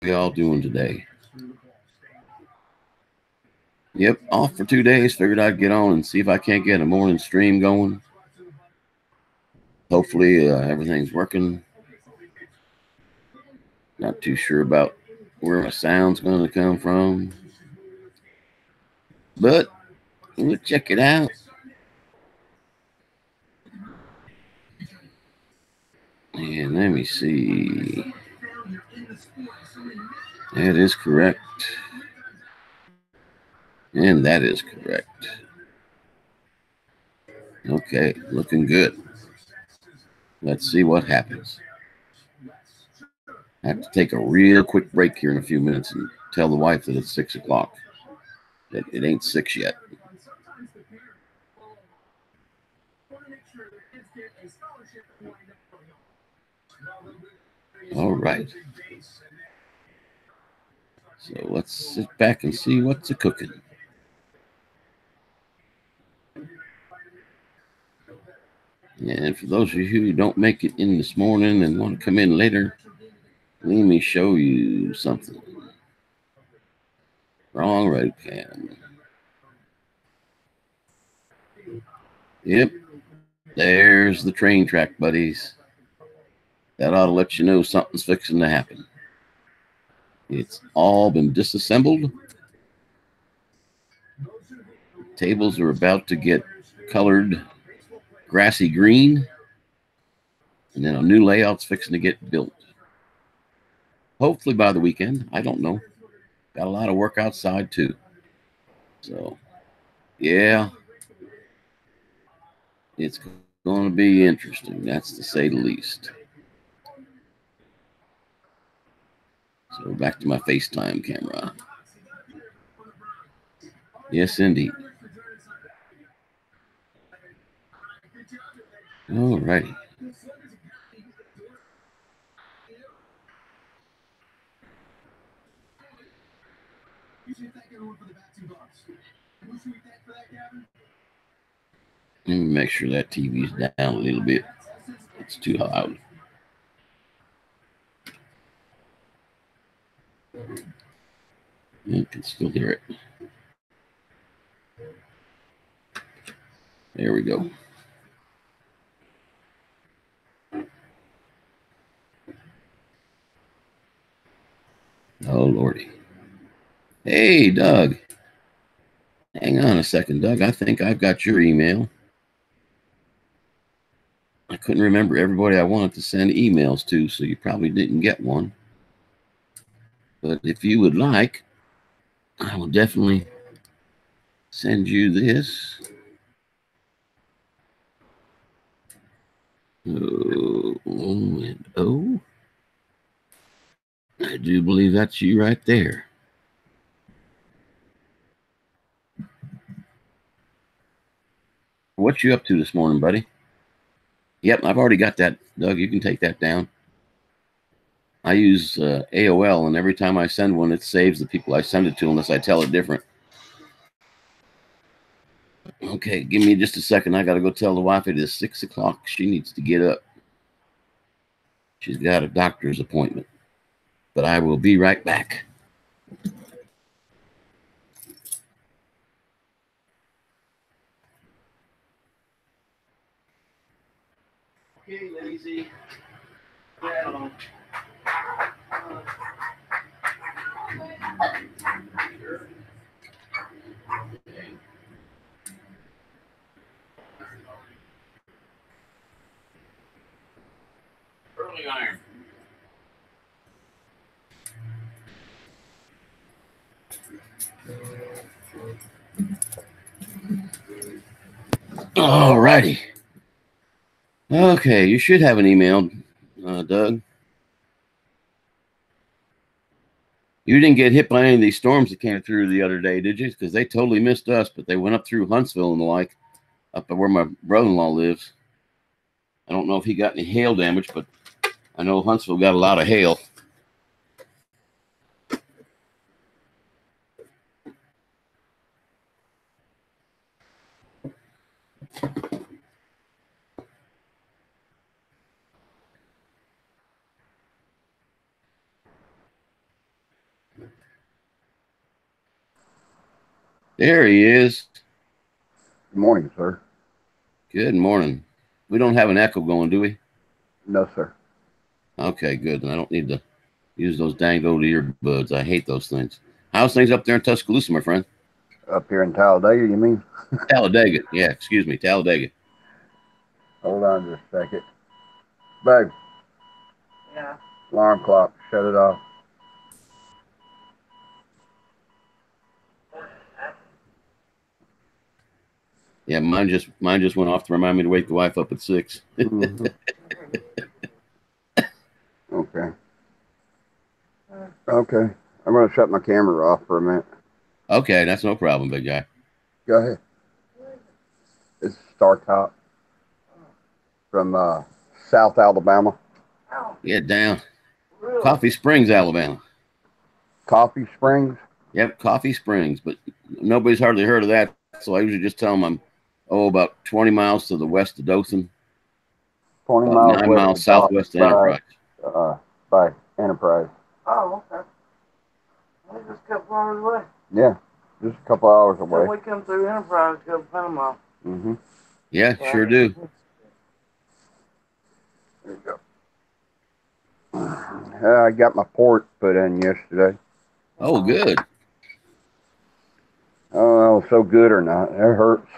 y'all doing today? Yep, off for 2 days. Figured I'd get on and see if I can't get a morning stream going. Hopefully everything's working. Not too sure about where my sound's going to come from. But we'll check it out. And let me see. That is correct. And that is correct. Okay, looking good. Let's see what happens. I have to take a real quick break here in a few minutes and tell the wife that it's 6 o'clock. That it ain't 6 yet. All right. So let's sit back and see what's a cooking. And for those of you who don't make it in this morning and want to come in later, let me show you something. Wrong road cam. Yep, there's the train track, buddies. That ought to let you know something's fixing to happen. It's all been disassembled. Tables are about to get colored grassy green. And then a new layout's fixing to get built. Hopefully by the weekend. I don't know. Got a lot of work outside too. So, yeah. It's going to be interesting. That's to say the least. So back to my FaceTime camera. Yes, indeed. All righty. Let me make sure that TV's down a little bit. It's too loud. You can still hear it. There we go. Oh, Lordy. Hey, Doug. Hang on a second, Doug. I think I've got your email. I couldn't remember everybody I wanted to send emails to, so you probably didn't get one. But if you would like, I will definitely send you this. Oh, and oh. I do believe that's you right there. What you up to this morning, buddy? Yep, I've already got that, Doug. You can take that down. I use AOL, and every time I send one, it saves the people I send it to unless I tell it different. Okay, give me just a second. I got to go tell the wife it is 6 o'clock. She needs to get up. She's got a doctor's appointment. But I will be right back. Okay, lazy. Well, curling iron. All righty. Okay, you should have an email, Doug. You didn't get hit by any of these storms that came through the other day, did you? Because they totally missed us, but they went up through Huntsville and the like, up where my brother-in-law lives. I don't know if he got any hail damage, but I know Huntsville got a lot of hail. There he is. Good morning, sir. Good morning. We don't have an echo going, do we? No, sir. Okay, good. And I don't need to use those dang old earbuds. I hate those things. How's things up there in Tuscaloosa, my friend? Up here in Talladega, you mean? Talladega. Yeah, excuse me, Talladega. Hold on just a second. Babe. Yeah. Alarm clock. Shut it off. Yeah, mine just went off to remind me to wake the wife up at 6. Mm-hmm. Okay. Okay. I'm going to shut my camera off for a minute. Okay, that's no problem, big guy. Go ahead. It's StarCop's from South Alabama. Get down. Coffee Springs, Alabama. Coffee Springs. Yep, Coffee Springs, but nobody's hardly heard of that. So I usually just tell them I'm about 20 miles to the west of Dothan, 20 about miles 9 west miles of southwest of Enterprise. by Enterprise. Oh, okay. It's just a couple hours away. Yeah, just a couple hours away. So we come through Enterprise to go to Panama. Mm-hmm. Yeah, sure do. There you go. I got my port put in yesterday. Oh, good. I don't know if it's so good or not. It hurts.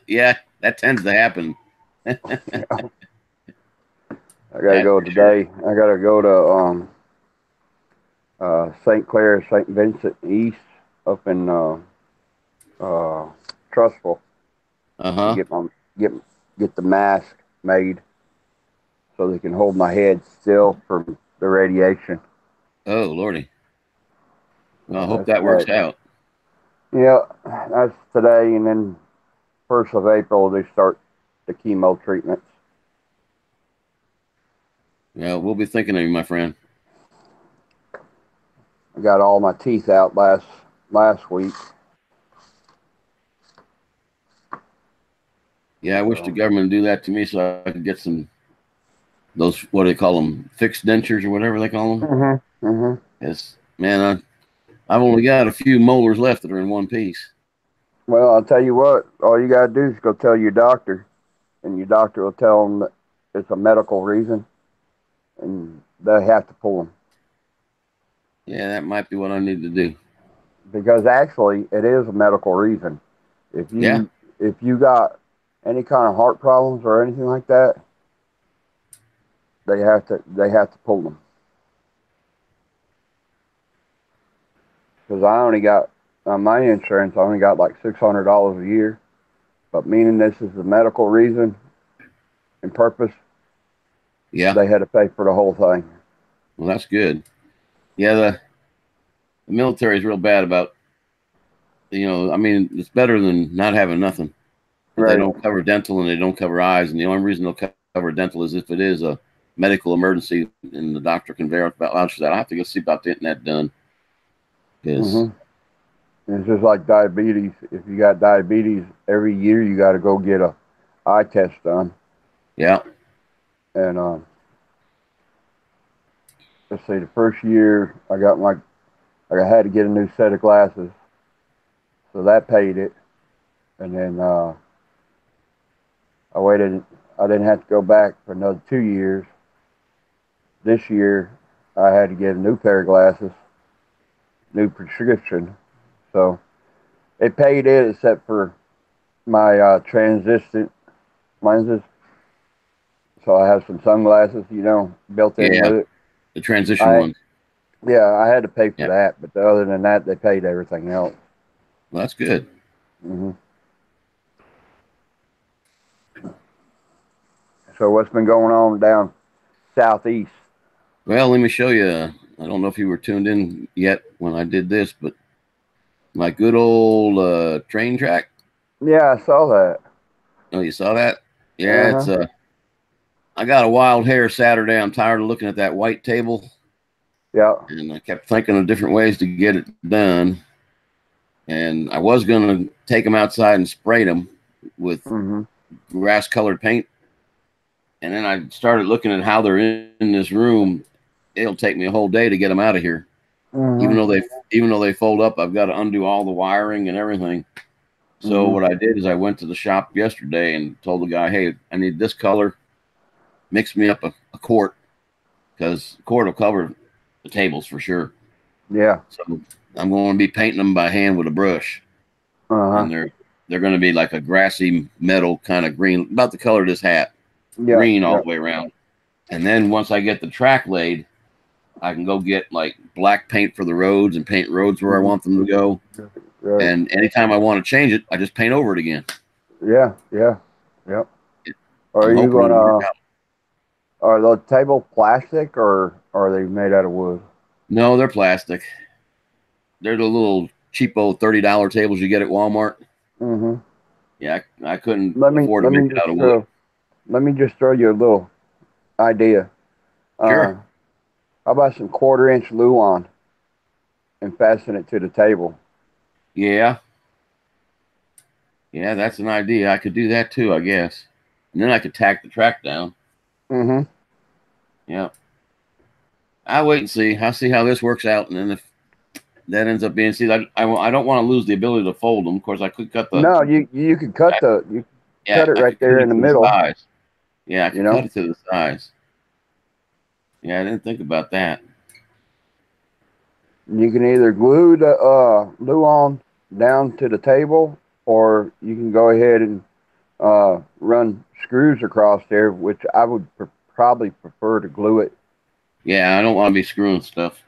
Yeah, that tends to happen. I gotta go today. Sure. I gotta go to St. Clair, St. Vincent East up in Trustful. Get the mask made so they can hold my head still from the radiation. Oh, Lordy. Well, I hope that works out. Yeah, that's today, and then 1st of April they start the chemo treatments. Yeah, we'll be thinking of you, my friend. I got all my teeth out last week. Yeah, I wish the government would do that to me so I could get those, what do they call them, fixed dentures or whatever they call them. Mm-hmm. Mm-hmm. Yes, man, I've only got a few molars left that are in one piece. Well, I'll tell you what. All you got to do is go tell your doctor, and your doctor will tell them that it's a medical reason, and they have to pull them. Yeah, that might be what I need to do. Because actually, it is a medical reason. If you got any kind of heart problems or anything like that, they have to pull them. Because I only got on my insurance, I only got like $600 a year, but meaning this is the medical reason and purpose. Yeah, they had to pay for the whole thing. Well, that's good. Yeah, the military is real bad about. I mean, it's better than not having nothing. But right. They don't cover dental and they don't cover eyes, and the only reason they'll cover dental is if it is a medical emergency and the doctor can vouch for that. I have to go see about getting that done. Mm-hmm. It's just like diabetes. If you got diabetes, every year you got to go get a eye test done. Yeah. And let's see, the first year I had to get a new set of glasses, so that paid it. And then I waited. I didn't have to go back for another 2 years. This year I had to get a new pair of glasses, new prescription. So it paid it except for my translucent lenses. So I have some sunglasses, built in with it. The transition ones. Yeah, I had to pay for that, but other than that, they paid everything else. Well, that's good. Mm-hmm. So what's been going on down southeast? Well, let me show you. I don't know if you were tuned in yet when I did this, but my good old train track. Yeah, I saw that. Oh, you saw that? Yeah, It's I got a wild hair Saturday. I'm tired of looking at that white table. Yeah. And I kept thinking of different ways to get it done. And I was going to take them outside and spray them with grass-colored paint. And then I started looking at how they're in this room. It'll take me a whole day to get them out of here. Even Mhm. though they fold up, I've got to undo all the wiring and everything. So Mhm. what I did is I went to the shop yesterday and told the guy, "Hey, I need this color. Mix me up a quart, because quart will cover the tables for sure." Yeah. So I'm going to be painting them by hand with a brush, Uh-huh. and they're going to be like a grassy metal kind of green, about the color of this hat, Yeah. green all Yeah. the way around. And then once I get the track laid, I can go get like black paint for the roads and paint roads where I Mhm. want them to go. Right. And anytime I want to change it, I just paint over it again. Yeah. Yeah. Yep. Are I'm you hoping it'll work gonna? out. Are the tables plastic or are they made out of wood? No, they're plastic. They're the little cheapo $30 tables you get at Walmart. Mhm. Yeah, I couldn't Let me afford to let make me it out just of wood. let me just throw you a little idea. Sure. How about some 1/4 inch Luan and fasten it to the table? Yeah. Yeah, that's an idea. I could do that too, I guess. And then I could tack the track down. Mhm. Yeah. I'll wait and see. I'll see how this works out. And then if that ends up being, see, I don't want to lose the ability to fold them. Of course, I could cut the, No, you could cut you yeah, cut it I right could cut there in it the to the middle. size. Yeah, I You could cut know. it to the size. Yeah, I didn't think about that. You can either glue the Luan down to the table, or you can go ahead and run screws across there, which I would probably prefer to glue it. Yeah, I don't want to be screwing stuff.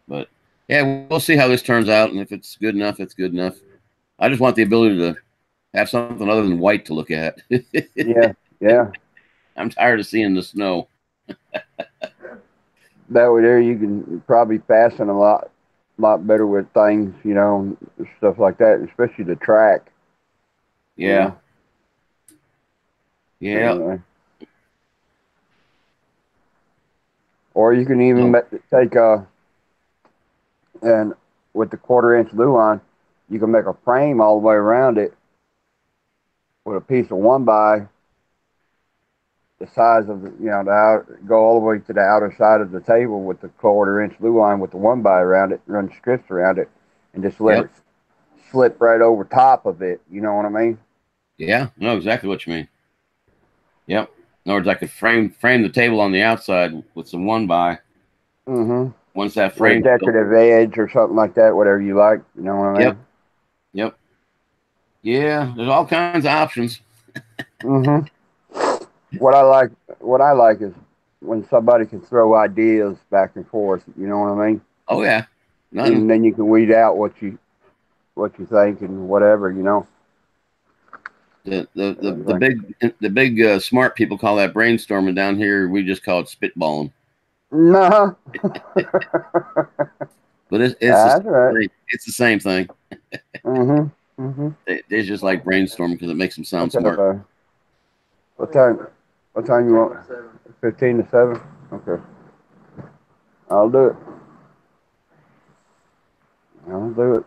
But yeah, we'll see how this turns out. And if it's good enough, it's good enough. I just want the ability to have something other than white to look at. Yeah, yeah. I'm tired of seeing the snow. That way, there you can probably fasten a lot better with things, stuff like that, especially the track. You Yeah. know. Yeah. Anyway, or you can even No. take and with the 1/4 inch Luan, you can make a frame all the way around it with a piece of 1x the size of go all the way to the outer side of the table with the 1/4 inch Luan with the 1x around it, run strips around it, and just let Yep. it slip right over top of it. You know what I mean? Yeah. I know exactly what you mean. Yep. In other words, I could frame the table on the outside with some 1x. Mm-hmm. Once that With a frame's built. decorative edge or something like that, whatever you like. You know what I Yep. mean? Yep. Yeah. There's all kinds of options. Mm-hmm. What I like, what I like is when somebody can throw ideas back and forth. You know what I mean? Oh yeah. Nothing. And then you can weed out what you think and whatever. Everything. The big smart people call that brainstorming. Down here we just call it spitballing. No. But That's right. it's the same thing. Mm-hmm. Mm-hmm. They just like brainstorming because it makes them sound What's up, smart. what time? What time you want? 15 to 7. Okay. I'll do it. I'll do it.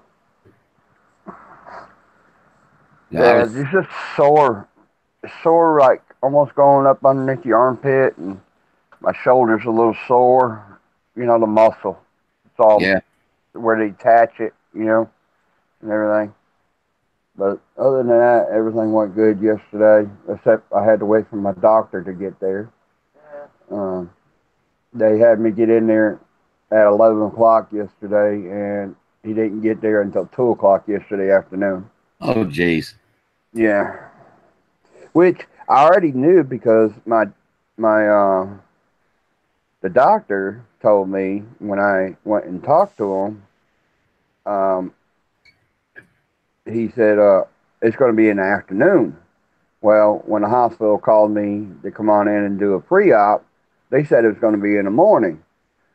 Yeah, I Yeah, was. it's just sore, like almost going up underneath the armpit, and my shoulder's a little sore. The muscle. It's all Yeah. where they attach it, and everything. But other than that, everything went good yesterday, except I had to wait for my doctor to get there. Um, they had me get in there at 11 o'clock yesterday, and he didn't get there until 2 o'clock yesterday afternoon. Oh, jeez. Yeah. Which I already knew because my the doctor told me when I went and talked to him. Um, he said it's going to be in the afternoon. Well, when the hospital called me to come on in and do a pre-op, they said it was going to be in the morning.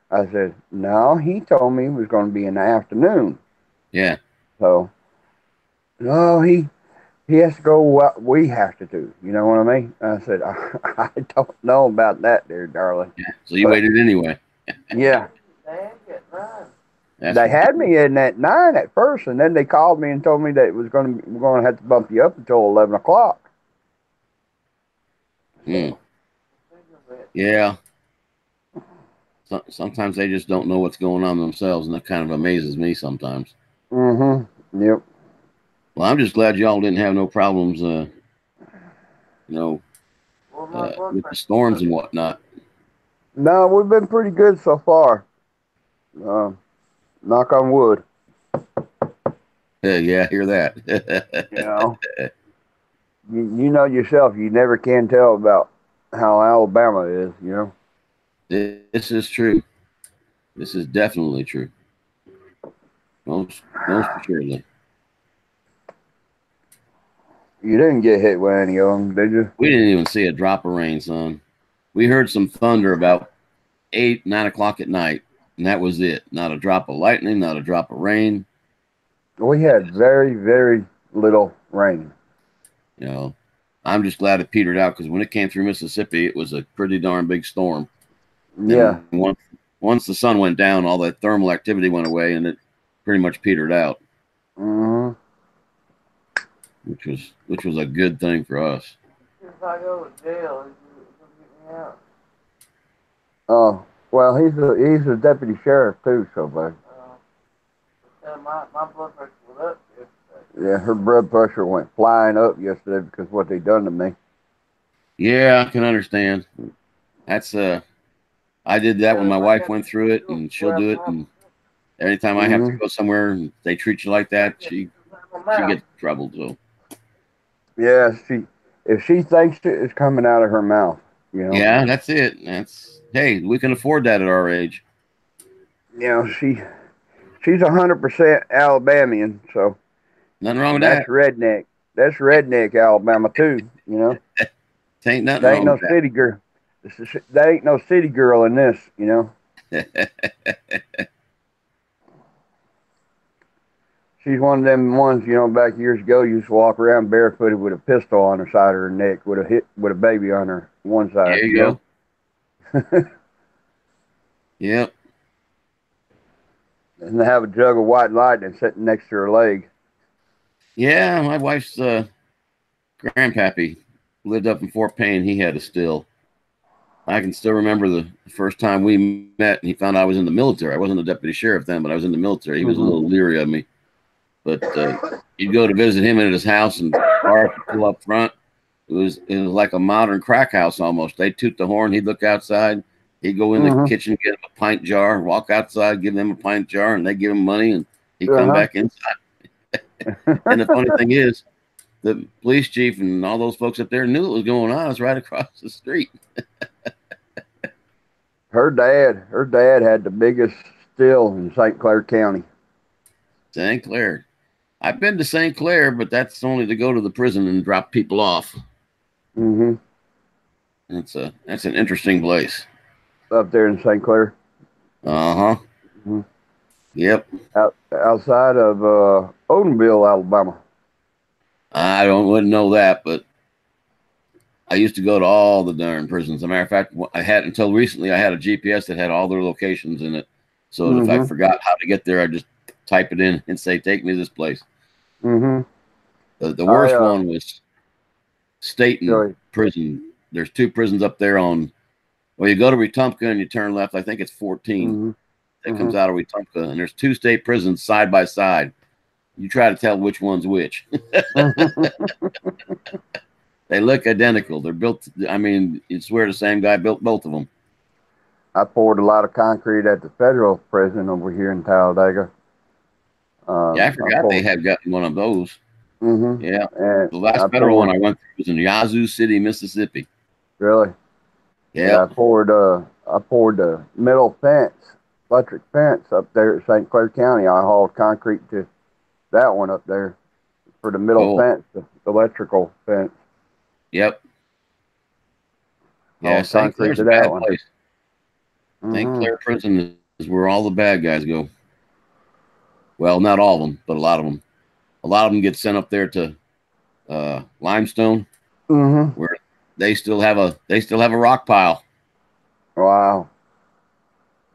I said, no, he told me it was going to be in the afternoon. Yeah. So, no, he has to go what we have to do. You know what I mean? I said, I don't know about that there, darling. Yeah. So you But waited anyway. yeah, That's they ridiculous. had me in at 9 at first, and then they called me and told me that we're going to have to bump you up until 11 o'clock. Mm. Yeah. sometimes they just don't know what's going on themselves, and that kind of amazes me sometimes. Yep. Well, I'm just glad y'all didn't have no problems, Well, my blood with the pressure storms was and whatnot. No, we've been pretty good so far. Knock on wood. Yeah, I hear that. You know, you know yourself. You never can tell about how Alabama is. You know. This is true. This is definitely true. Most assuredly. You didn't get hit with any of them, did you? We didn't even see a drop of rain, son. We heard some thunder about 8, 9 o'clock at night, and that was it. Not a drop of lightning, not a drop of rain. We had very, very little rain. You know, I'm just glad it petered out because when it came through Mississippi, it was a pretty darn big storm. Yeah. And once the sun went down, all that thermal activity went away, and it pretty much petered out, Mm-hmm. which was a good thing for us. if I go to jail, he'll get me out. Oh, well, he's a deputy sheriff too, so bud. My blood pressure was up yesterday. Yeah, her blood pressure went flying up yesterday because of what they done to me. Yeah, I can understand. That's I did that when my I wife got went through it, and she'll where do it. And anytime I have to go somewhere and they treat you like that, she gets troubled. So Yeah, if she thinks it's coming out of her mouth, you know. yeah, that's it. Hey, we can afford that at our age. You know, she's 100% Alabamian, so Nothing wrong with that's that. redneck. That's redneck Alabama too, you know. Ain't nothing There ain't wrong no with city girl. There ain't no city girl in this, you know. that. She's one of them ones, you know, back years ago, you used to walk around barefooted with a pistol on her side of her neck, with a baby on her one side, There you you go. know. Yep. And they have a jug of white lightning sitting next to her leg. Yeah, my wife's grandpappy lived up in Fort Payne. He had a still. I can still remember the first time we met, and he found out I was in the military. I wasn't a deputy sheriff then, but I was in the military. He was a little leery of me. But you'd go to visit him at his house, and cars would pull up front. It was like a modern crack house almost. They'd toot the horn. He'd look outside. He'd go in the kitchen, get him a pint jar, walk outside, give them a pint jar, and they give him money, and he'd come back inside. And the funny thing is, the police chief and all those folks up there knew what was going on. It's right across the street. Her dad had the biggest still in St. Clair County. St. Clair. I've been to St. Clair, but that's only to go to the prison and drop people off. Mm-hmm. That's an interesting place. Up there in St. Clair. Uh-huh. Mm-hmm. Yep. Outside of Odenville, Alabama. Wouldn't know that, but I used to go to all the darn prisons. As a matter of fact, I had until recently I had a GPS that had all their locations in it. So if I forgot how to get there, I just type it in and say, "Take me to this place." Mm-hmm. The worst one was Staten Prison. There's 2 prisons up there on. Well, you go to Wetumpka and you turn left. I think it's 14. That comes out of Wetumpka, and there's 2 state prisons side by side. You try to tell which one's which. They look identical. They're built. I mean, you swear the same guy built both of them. I poured a lot of concrete at the federal prison over here in Talladega. Yeah, I forgot they had gotten one of those. Mm-hmm. Yeah, and the last federal one I went through was in Yazoo City, Mississippi. Really? Yeah. I poured the metal fence, electric fence up there at St. Clair County. I hauled concrete to that one up there for the middle fence, the electrical fence. Yep. Yeah, St. Clair's a bad place. St. Clair Prison is where all the bad guys go. Well, not all of them, but a lot of them. A lot of them get sent up there to Limestone, where they still have a rock pile. Wow.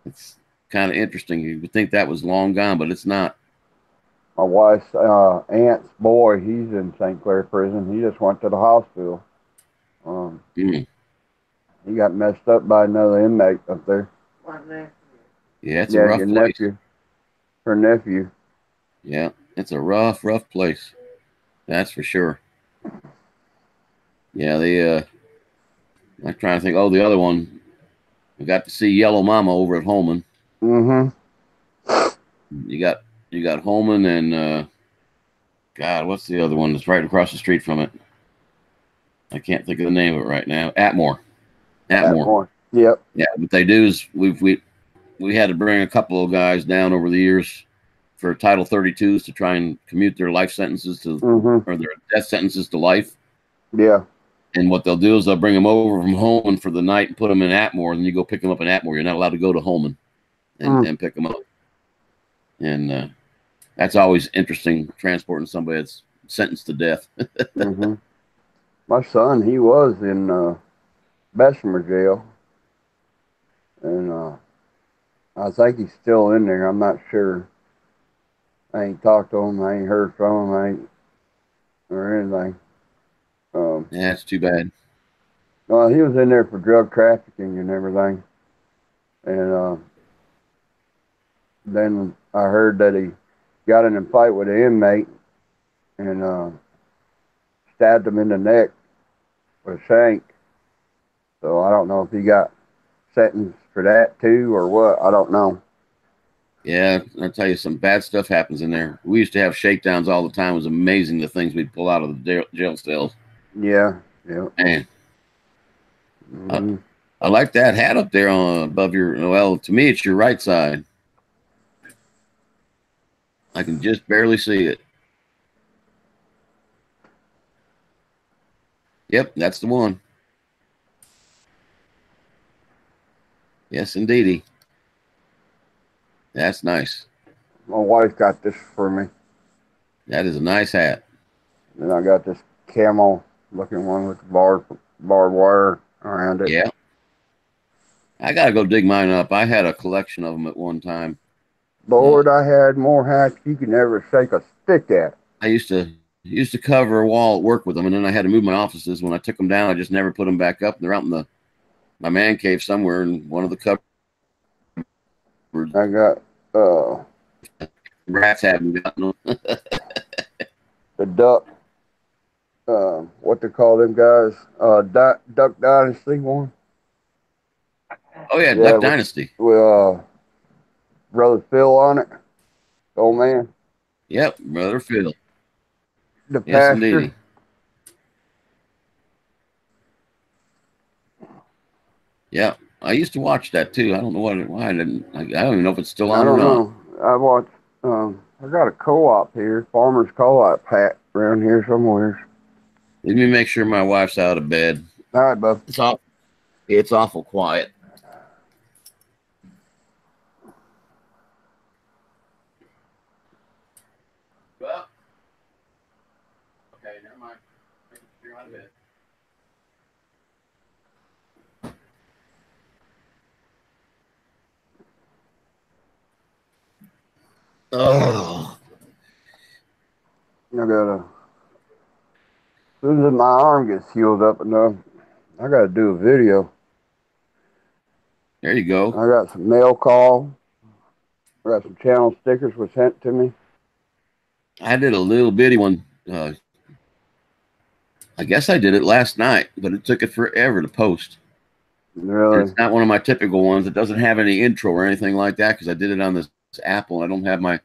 It's kind of interesting. You would think that was long gone, but it's not. My wife's aunt's boy, he's in St. Clair prison. He just went to the hospital. He got messed up by another inmate up there. My nephew. Yeah, it's a Yeah, rough your place. nephew, her nephew. Yeah, it's a rough place. That's for sure. Yeah, I'm trying to think. Oh, the other one. We got to see Yellow Mama over at Holman. Mm-hmm. You got Holman and God, what's the other one that's right across the street from it? I can't think of the name of it right now. Atmore. Atmore. Yep. Yeah, what they do is we had to bring a couple of guys down over the years for Title 32s to try and commute their life sentences to Mm-hmm. or their death sentences to life. Yeah. And what they'll do is they'll bring them over from Holman for the night and put them in Atmore, and then you go pick them up in Atmore. You're not allowed to go to Holman and pick them up. And that's always interesting, transporting somebody that's sentenced to death. Mm-hmm. My son, he was in Bessemer jail, and I think he's still in there. I'm not sure. I ain't talked to him. I ain't heard from him. I ain't or anything. Yeah, it's too bad. No, he was in there for drug trafficking and everything, and then I heard that he got in a fight with an inmate and stabbed him in the neck with a shank. So I don't know if he got sentenced for that too or what. I don't know. Yeah, I'll tell you, some bad stuff happens in there. We used to have shakedowns all the time. It was amazing the things we'd pull out of the jail cells. Yeah, yeah. Man, Mm-hmm. I like that hat up there on above your. Well, to me, it's your right side. I can just barely see it. Yep, that's the one. Yes, indeedy. That's nice. My wife got this for me, That is a nice hat. and I got this camel looking one with barbed wire around it. Yeah. I got to go dig mine up. I had a collection of them at one time. Lord, I had more hats you could never shake a stick at. I used to cover a wall at work with them, and then I had to move my offices. When I took them down, I just never put them back up. And they're out in my man cave somewhere in one of the cupboards. I got Rats haven't gotten them. the duck. What they call them guys? Duck Dynasty one. Oh yeah, Yeah, Duck Dynasty. with brother Phil on it. Old man. Yep, brother Phil. The Yes, pastor. indeed. Yeah, I used to watch that too. I don't know why I didn't. I don't even know if it's still I on or don't not. know. I watched. I got a co-op here, farmers co-op hat around here somewhere. Let me make sure my wife's out of bed. All right, bub. It's awful quiet. Well, okay, never mind. Making sure you're out of bed. Oh, I gotta. As soon as my arm gets healed up enough, I gotta do a video. there you go. I got some mail call. I got some channel stickers was sent to me. I did a little bitty one. I guess I did it last night, but it took it forever to post. And Really? it's not one of my typical ones. It doesn't have any intro or anything like that because I did it on this Apple. I don't have my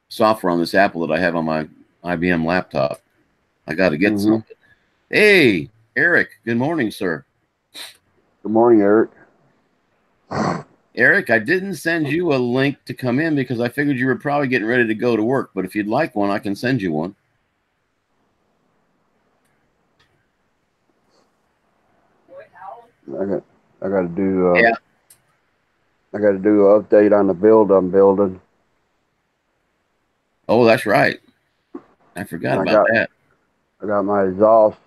software on this Apple that I have on my IBM laptop. I got to get something. Hey, Eric. Good morning, sir. Good morning, Eric. Eric, I didn't send you a link to come in because I figured you were probably getting ready to go to work. But if you'd like one, I can send you one. I got to do. Yeah. I got to do an update on the build I'm building. Oh, that's right. I forgot about that. I got my exhaust.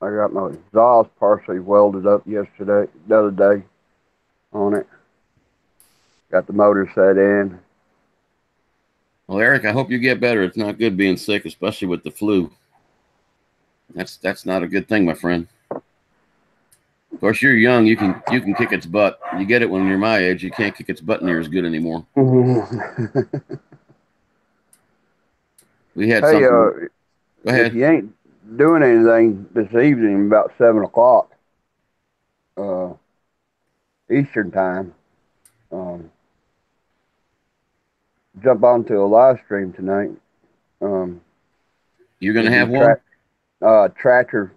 I got my exhaust partially welded up the other day on it. Got the motor set in. Well, Eric, I hope you get better. It's not good being sick, especially with the flu. That's not a good thing, my friend. Of course, you're young. You can kick its butt. You get it when you're my age. You can't kick its butt near as good anymore. We had Hey, something. Go if ahead. you ain't doing anything this evening, about 7 o'clock uh, Eastern time, um, jump onto a live stream tonight. Um, You're gonna it'll be have one. Tractor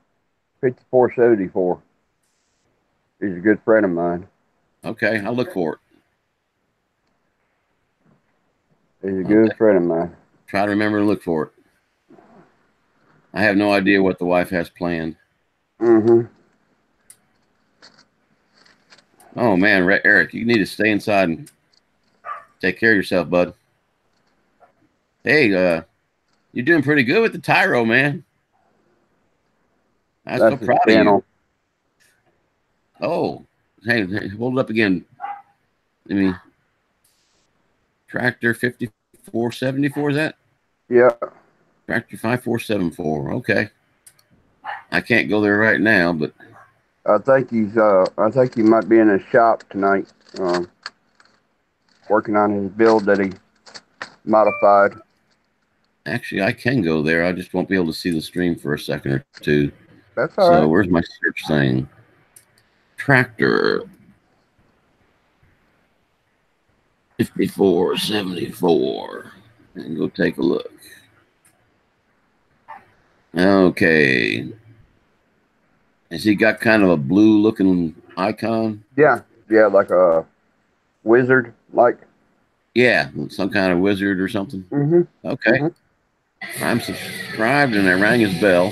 5474. He's a good friend of mine. Okay, I'll look for it. He's a I'll good friend of mine. try to remember to look for it. I have no idea what the wife has planned. Mm-hmm. Oh man, Eric, you need to stay inside and take care of yourself, bud. Hey, you're doing pretty good with the Tyro, man. I'm so That's his proud of you. channel. Oh, hey, hold it up again. Let me. Tractor 5474, is that? Yeah, Tractor 5474. Okay. I can't go there right now, but I think he might be in his shop tonight, working on his build that he modified. actually I can go there. I just won't be able to see the stream for a second or two. That's all So right. where's my search thing? Tractor 5474. And go take a look. Okay. Has he got kind of a blue looking icon? Yeah, like a wizard, like. Yeah, some kind of wizard or something. Mm-hmm. Okay. Mm-hmm. I'm subscribed and I rang his bell.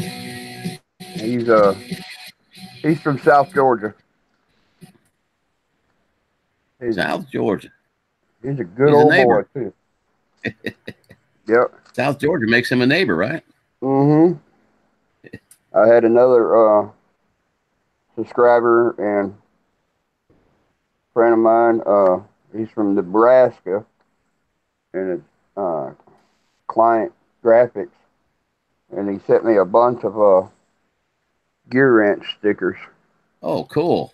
He's from South Georgia. South Georgia. He's a good He's a old boy neighbor. too. Yep. South Georgia makes him a neighbor, right? Mm-hmm. I had another subscriber and friend of mine. He's from Nebraska, and it's Client Graphics, and he sent me a bunch of gear wrench stickers. Oh, cool.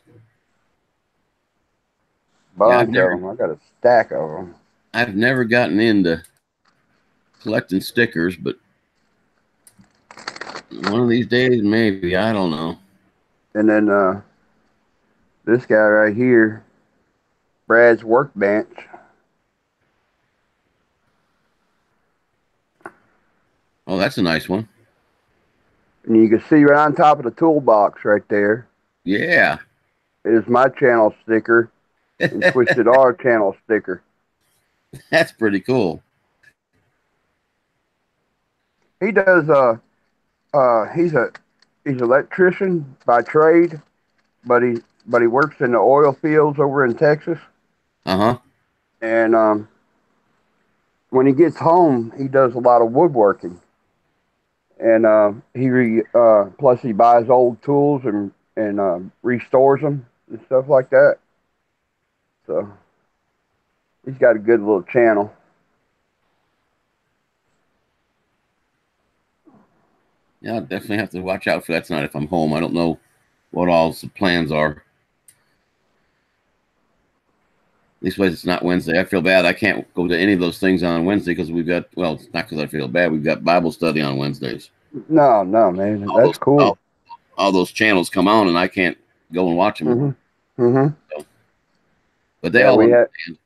Yeah, Bunch of them. I got a stack of them. I've never gotten into collecting stickers, but one of these days, maybe. I don't know. And then this guy right here, Brad's Workbench. Oh, that's a nice one. And you can see right on top of the toolbox right there Yeah. is my channel sticker and Twisted R channel sticker. That's pretty cool. He does he's an electrician by trade, but he works in the oil fields over in Texas. Uh-huh. And when he gets home, he does a lot of woodworking. And plus he buys old tools and restores them and stuff like that. So he's got a good little channel. Yeah, I'll definitely have to watch out for that tonight if I'm home. I don't know what all the plans are. These ways it's not Wednesday. I feel bad. I can't go to any of those things on Wednesday because well, it's not because I feel bad. We've got Bible study on Wednesdays. No, man, All that's those cool. all those channels come on and I can't go and watch them. Mm-hmm. Mm-hmm. So, but they Yeah, all understand.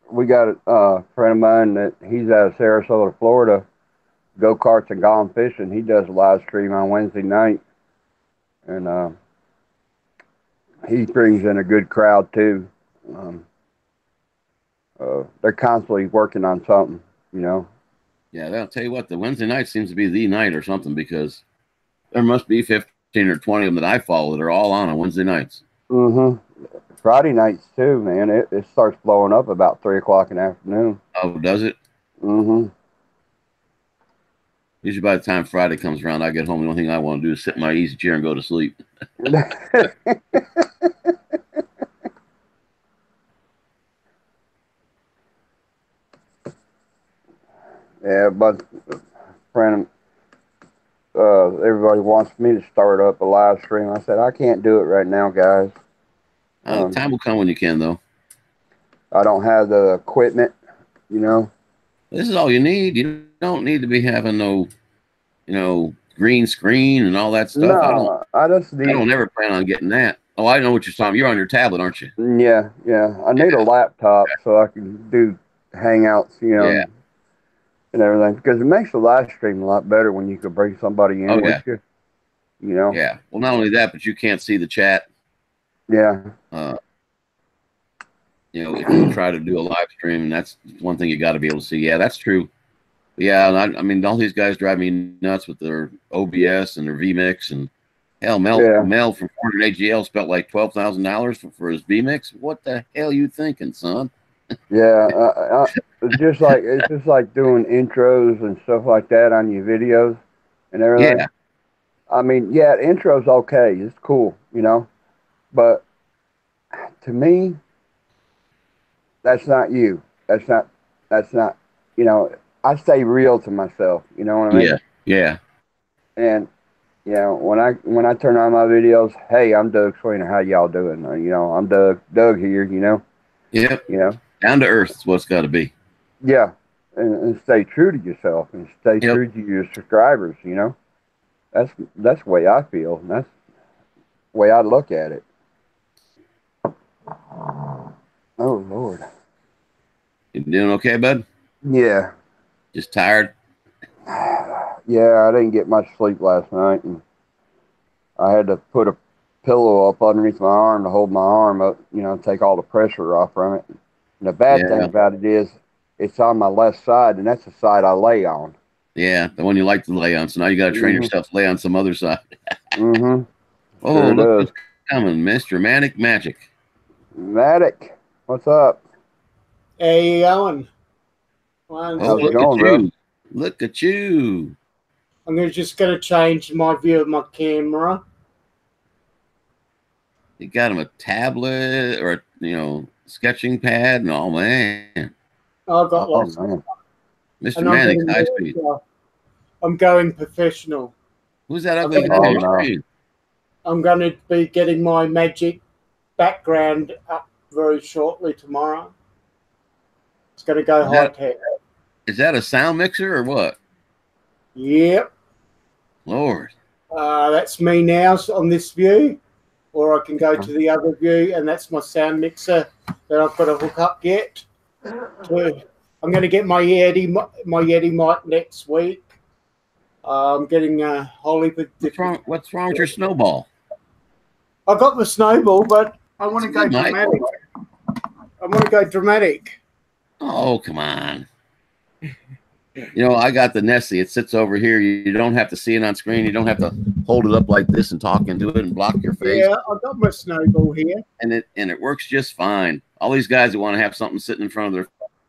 we got a friend of mine that he's out of Sarasota, Florida, go karts and gone fishing. He does a live stream on Wednesday night, and he brings in a good crowd too. Um, they're constantly working on something, you know. Yeah, I'll tell you what, the Wednesday night seems to be the night or something because there must be 15 or 20 of them that I follow that are all on Wednesday nights. Mm-hmm. Friday nights too, man. It starts blowing up about 3 o'clock in the afternoon. Oh, does it? Mm-hmm. Usually by the time Friday comes around, I get home. The only thing I want to do is sit in my easy chair and go to sleep. Yeah, but friend, everybody wants me to start up a live stream. I said I can't do it right now, guys. Time will come when you can, though. I don't have the equipment, you know. This is all you need. You don't need to be having no, green screen and all that stuff. No, I just I don't need. ever plan on getting that. Oh, I know what you're talking. You're on your tablet, aren't you? Yeah, yeah. I need a laptop so I can do hangouts, Yeah. and everything, because it makes the live stream a lot better when you can bring somebody in with you. You know. Yeah. Well, not only that, but you can't see the chat. Yeah. If you try to do a live stream, and that's one thing you got to be able to see. Yeah, that's true. Yeah, I mean, all these guys drive me nuts with their OBS and their vMix, and hell, Mel from 400 AGL spent like $12,000 for his vMix. What the hell you thinking, son? Yeah, it's just like doing intros and stuff like that on your videos and everything. Yeah. I mean, yeah, intro's okay, it's cool, but to me, that's not you. That's not. I stay real to myself. You know what I mean? Yeah. And when I turn on my videos, hey, I'm Doug Sweeney. How y'all doing? I'm Doug here. Yep. Down to earth is what it's got to be. Yeah, and stay true to yourself and stay true to your subscribers. That's the way I feel. And that's the way I look at it. Oh Lord. You doing okay, bud? Yeah. Just tired? Yeah, I didn't get much sleep last night, and I had to put a pillow up underneath my arm to hold my arm up, take all the pressure off from it. And the bad thing about it is it's on my left side, and that's the side I lay on. Yeah, the one you like to lay on. So now you got to train yourself to lay on some other side. Mm-hmm. Oh, sure look does. who's coming, Mr. Manic Magic. Matic, what's up? Hey, Owen. How's it going, bro? Look at you. I'm just going to change my view of my camera. You got him a tablet or sketching pad, and oh man. I've got lots. Mr. Manic, high speed. I'm going professional. Who's that ugly guy on your screen? I'm going to be getting my magic background up very shortly tomorrow. It's going to go high tech. Is that a sound mixer or what? Yep. Lord. That's me now on this view, or I can go to the other view, and that's my sound mixer that I've got to hook up yet. I'm going to get my Yeti mic next week. I'm getting Hollywood. What's wrong with your snowball? I got the snowball, but I want to go dramatic. I want to go dramatic. Oh, come on. I got the Nessie. It sits over here. You don't have to see it on screen. You don't have to hold it up like this and talk into it and block your face. Yeah, I got my snowball here. And it works just fine. All these guys that want to have something sitting in front of their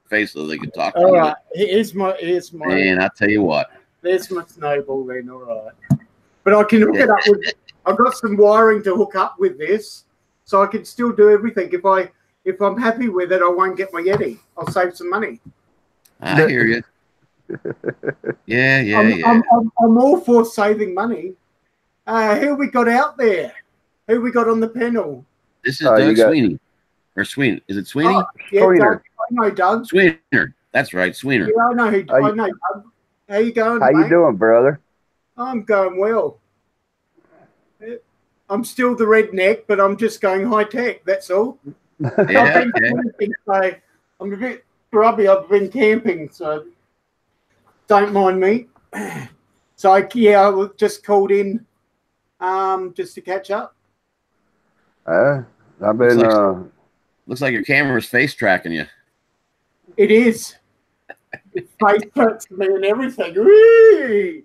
face so they can talk. All right, here's my. Man, I tell you what. There's my snowball then. All right, but I can hook it up with. I've got some wiring to hook up with this, so I can still do everything. If I'm happy with it, I won't get my Yeti. I'll save some money. I hear you. Yeah. I'm all for saving money. Who we got out there? Who we got on the panel? This is Doug Sweeney. Or Sweeney. Is it Sweeney? Yeah, Doug. I know Doug. Sweener. That's right, Sweener. Yeah, I know Doug. How you going, How mate? you doing, brother? I'm going well. I'm still the redneck, but I'm just going high tech. That's all. Yeah, I'm a bit grubby. I've been camping, so don't mind me. So I just called in just to catch up. I've been. Looks like your camera's face tracking you. It is. It face tracks me and everything. Whee!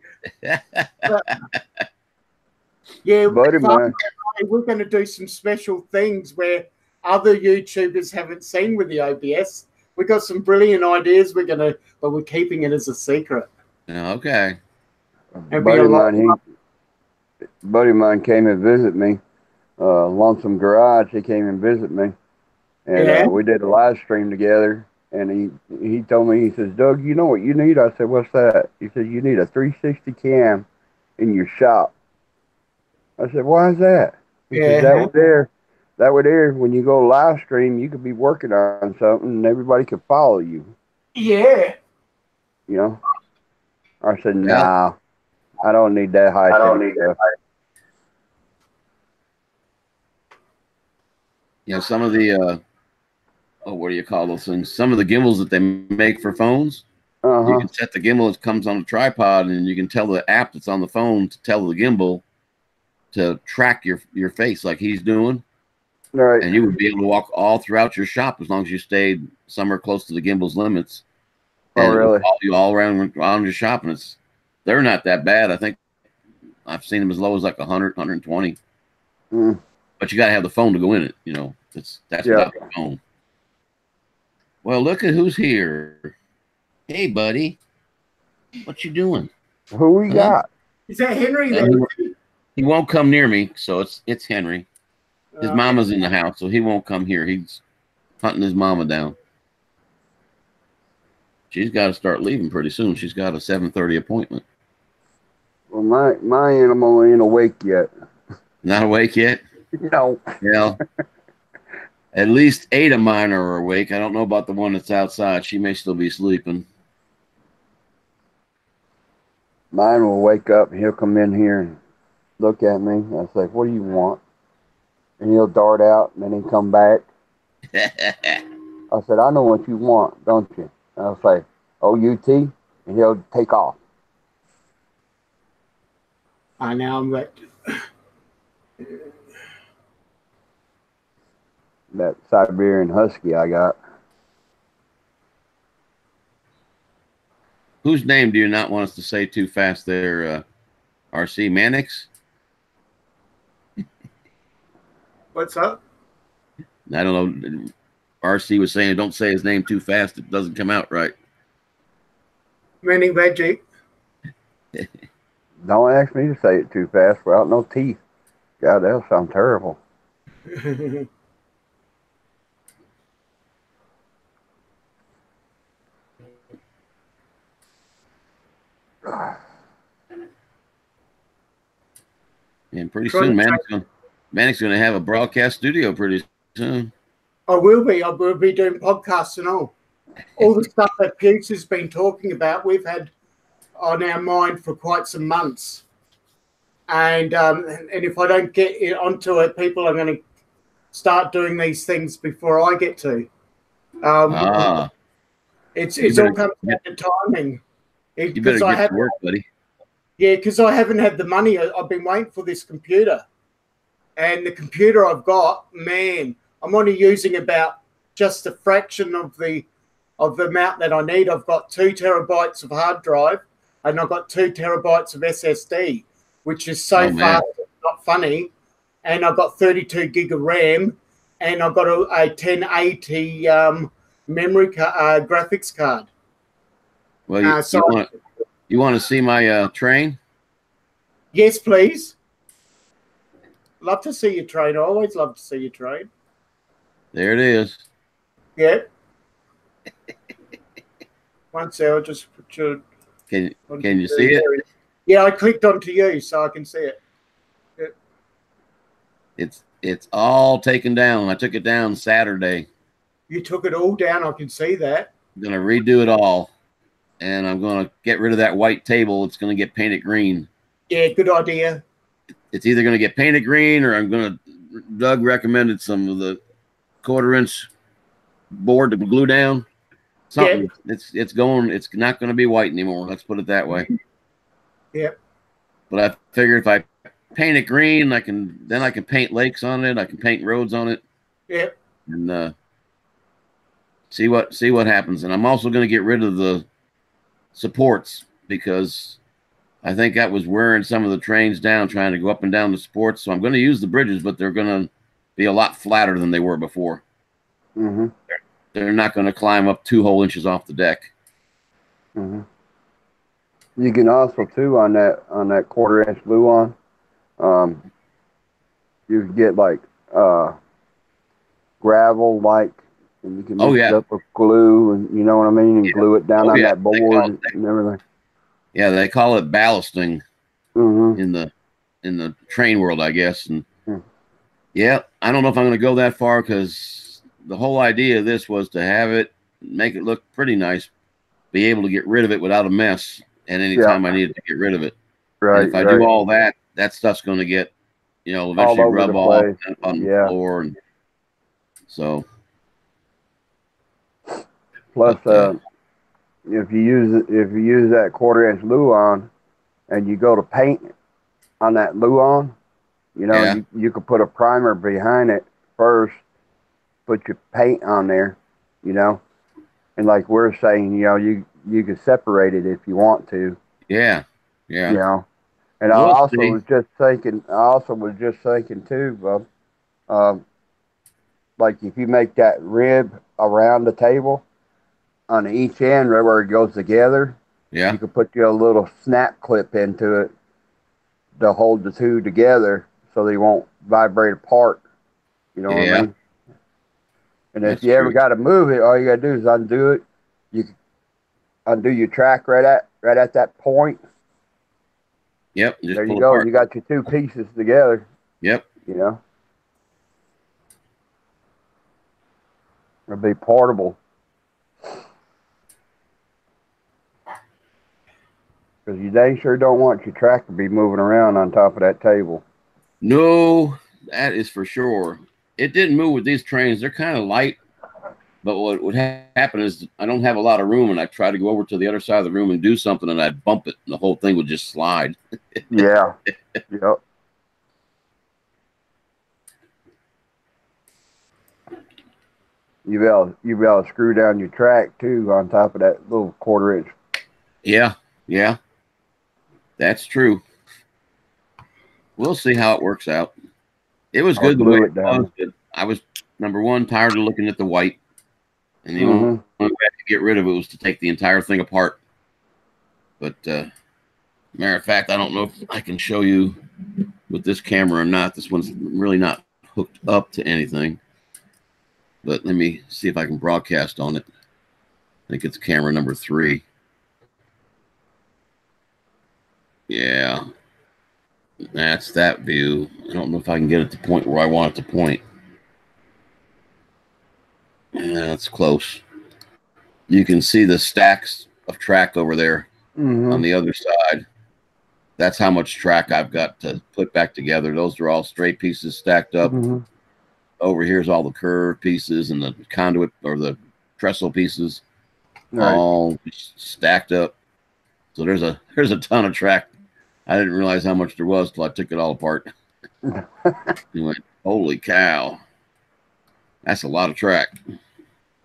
Yeah, buddy, we're going to do some special things where other YouTubers haven't seen with the OBS. We've got some brilliant ideas. But we're keeping it as a secret. Okay. Buddy of mine came and visit me. Lonesome Garage. He came and visit me, and we did a live stream together. And he told me, he says, Doug, you know what you need? I said, what's that? He said, you need a 360 cam. in your shop. I said, why is that? He said, Yeah. that would air when you go live stream, you could be working on something and everybody could follow you. Yeah. You know? I said, Yeah. nah, I don't need that high tech stuff. You know, some of the what do you call those things? Some of the gimbals that they make for phones, you can set the gimbal. It comes on a tripod, and you can tell the app that's on the phone to tell the gimbal to track your face like he's doing. Right. And you would be able to walk all throughout your shop as long as you stayed somewhere close to the gimbal's limits. And Oh, really? it would follow you all around your shop, and they're not that bad. I think I've seen them as low as like 100, 120. Mm. But you got to have the phone to go in it. You know, that's without the phone. Well, look at who's here. Hey, buddy. What you doing? Who we got? Is that Henry there? He won't come near me, so it's Henry. His mama's in the house, so he won't come here. He's hunting his mama down. She's got to start leaving pretty soon. She's got a 7:30 appointment. Well, my animal ain't awake yet. Not awake yet? No. Well, at least 8 of mine are awake. I don't know about the one that's outside. She may still be sleeping. Mine will wake up and he'll come in here and look at me. I was like, what do you want? And he'll dart out and then he'll come back. I said, I know what you want, don't you? And I was like, O-U-T? And he'll take off. I know I'm like That Siberian Husky I got. Whose name do you not want us to say too fast there, RC? Mannix? what's up? I don't know. RC was saying don't say his name too fast. It doesn't come out right. Manny Veggie. Don't ask me to say it too fast without no teeth. God, that'll sound terrible. And pretty soon, Mannix going to have a broadcast studio pretty soon. I will be. I will be doing podcasts and all. All the stuff that Pukes has been talking about, we've had on our mind for quite some months. And if I don't get onto it, people are going to start doing these things before I get to. It's all comes down to timing. You better get to work, buddy. Yeah, because I haven't had the money. I've been waiting for this computer. And the computer I've got, man, I'm only using about just a fraction of the amount that I need. I've got 2 terabytes of hard drive and I've got 2 terabytes of SSD, which is so fast, it's not funny. And I've got 32 gig of RAM and I've got a 1080 memory graphics card. Well, you want to see my train? Yes, please. Love to see your train. I always love to see your train. There it is. Yeah. Once I'll just put your. Can you see it? Yeah, I clicked onto you so I can see it. Yeah. It's all taken down. I took it down Saturday. You took it all down. I can see that. I'm gonna redo it all, and I'm gonna get rid of that white table. It's gonna get painted green. Yeah, good idea. It's either gonna get painted green, or I'm gonna. Doug recommended some of the 1/4-inch board to glue down. Something. Yeah. It's going. It's not going to be white anymore. Let's put it that way. Yeah. But I figured if I paint it green, I can paint lakes on it. I can paint roads on it. Yeah. And see what happens. And I'm also going to get rid of the supports because I think that was wearing some of the trains down trying to go up and down the supports. So I'm going to use the bridges, but they're going to be a lot flatter than they were before. Mm-hmm. They're not going to climb up 2 whole inches off the deck. Mm-hmm. You can also too on that 1/4-inch glue on. You can get like gravel and you can mix it up with glue, and you know what I mean, and glue it down on that board and everything. Yeah, they call it ballasting. Mm-hmm. in the train world, I guess. And Hmm. yeah, I don't know if I'm going to go that far because the whole idea of this was to have it, make it look pretty nice, be able to get rid of it without a mess at any Yeah. time I needed to get rid of it. And Right. if I Right. do all that, that stuff's going to get, All eventually over rub the off place. on the Yeah. floor. And so, Plus, but if you use that 1/4 inch Luan and you go to paint on that Luan, yeah, you could put a primer behind it first, put your paint on there, you know, and like we're saying, you can separate it if you want to, yeah, you yeah. know. And I We'll also see. was just thinking, too, Bob, um, like if you make that rib around the table on each end, right where it goes together, Yeah, you could put your little snap clip into it to hold the two together so they won't vibrate apart. You know what I yeah, mean? And if that's you ever true. got to move it, all you got to do is undo it. You can undo your track right at that point. Yep, just There you pull go. apart. You got your two pieces together. Yep. You know, it'll be portable because you dang sure don't want your track to be moving around on top of that table. No, that is for sure. It didn't move with these trains. They're kind of light, but what would happen is I don't have a lot of room, and I try to go over to the other side of the room and do something, and I'd bump it, and the whole thing would just slide. Yeah. Yep. You be able to screw down your track too on top of that little 1/4 inch. Yeah, yeah, that's true. We'll see how it works out. It was Or good the way glue it it was, down. but I was number one tired of looking at the white, and the only Mm-hmm. way to get rid of it was to take the entire thing apart. But matter of fact, I don't know if I can show you with this camera or not. This one's really not hooked up to anything. But let me see if I can broadcast on it. I think it's camera number 3. Yeah, that's that view. I don't know if I can get it to point where I want it to point. Yeah, that's close. You can see the stacks of track over there on Mm-hmm. the other side. That's how much track I've got to put back together. Those are all straight pieces stacked up. Mm-hmm. Over here's all the curved pieces and the conduit or the trestle pieces Right. all stacked up. So there's a ton of track. I didn't realize how much there was till I took it all apart. You went, holy cow. That's a lot of track.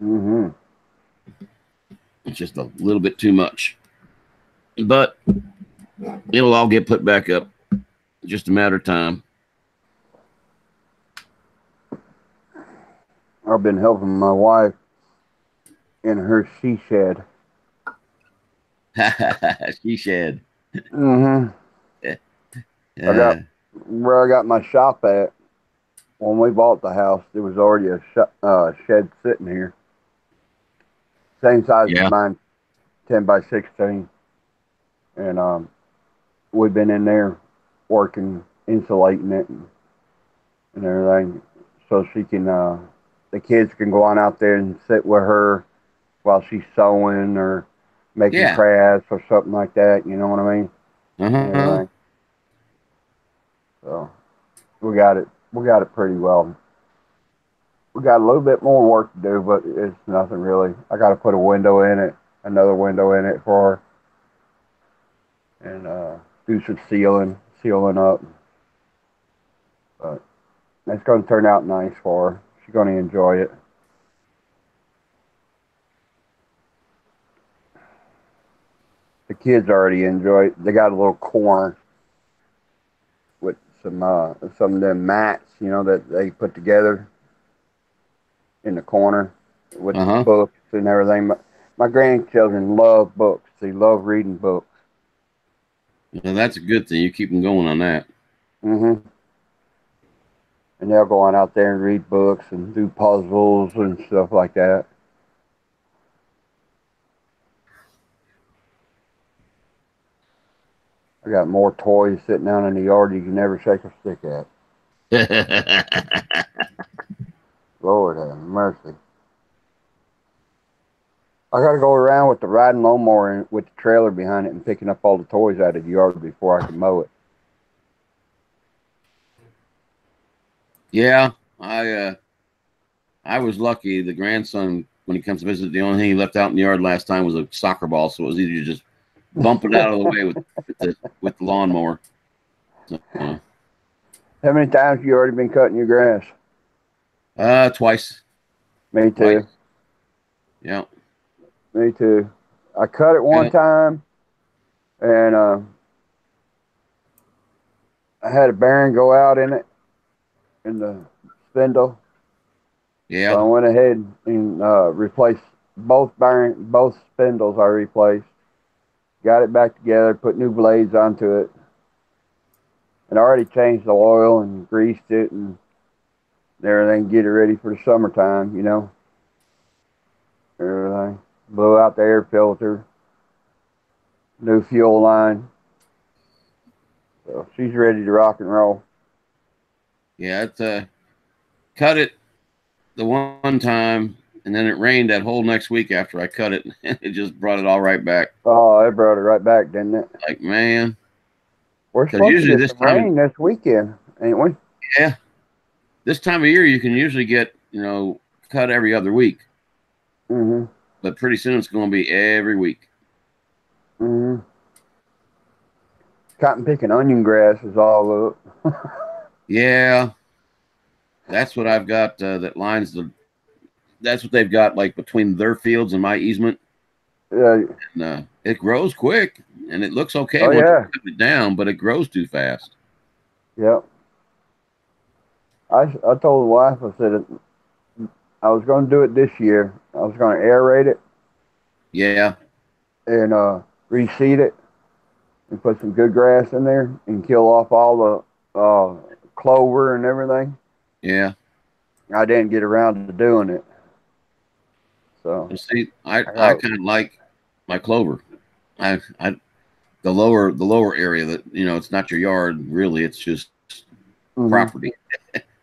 Mm-hmm. It's just a little bit too much. But it'll all get put back up. Just a matter of time. I've been helping my wife in her she shed. She shed. Mm-hmm. I got Uh, where I got my shop at. When we bought the house, there was already a shed sitting here, same size as yeah. mine, 10 by 16, and we've been in there working, insulating it and everything, so she can the kids can go on out there and sit with her while she's sewing or making Yeah. crafts or something like that. You know what I mean? And Uh-huh. everything. So we got it pretty well. We got a little bit more work to do, but it's nothing really. I got to put a window in it, another window in it for her, and do some sealing up. But it's going to turn out nice for her. She's going to enjoy it. The kids already enjoy it. They got a little corner with some of them mats, that they put together in the corner with Uh-huh. books and everything. My grandchildren love books. They love reading books. Well, that's a good thing. You keep them going on that. Mm-hmm. And they'll go on out there and read books and do puzzles and stuff like that. I got more toys sitting down in the yard you can never shake a stick at. Lord have mercy. I got to go around with the riding lawnmower and with the trailer behind it and picking up all the toys out of the yard before I can mow it. Yeah, I was lucky. The grandson, when he comes to visit, the only thing he left out in the yard last time was a soccer ball, so it was easy to just bump it out of the way with the lawnmower. So, How many times have you already been cutting your grass? twice. Me too. Twice. Yeah. Me too. I cut it one time, and I had a bearing go out in it, in the spindle. Yeah. So I went ahead and replaced both spindles. I replaced, got it back together, put new blades onto it, and I already changed the oil and greased it and everything, get it ready for the summertime. You know, everything. Blew out the air filter, new fuel line. So she's ready to rock and roll. Yeah, it cut it the one time, and then it rained that whole next week after I cut it, and it just brought it all right back. Oh, it brought it right back, didn't it? Like, man. We're supposed to get some rain this weekend, ain't we? Yeah. This time of year, you can usually get, cut every other week. Mm-hmm. But pretty soon it's going to be every week. Mm-hmm. Cotton picking onion grass is all up. Yeah. That's what I've got that lines that's what they've got like between their fields and my easement. Yeah. And it grows quick and it looks okay once you cut it down, but it grows too fast. Yep. I told the wife, I said I was going to do it this year. I was going to aerate it. Yeah. And reseed it and put some good grass in there and kill off all the clover and everything. Yeah. I didn't get around to doing it. So see, I kind of like my clover. The lower area that it's not your yard really, it's just property.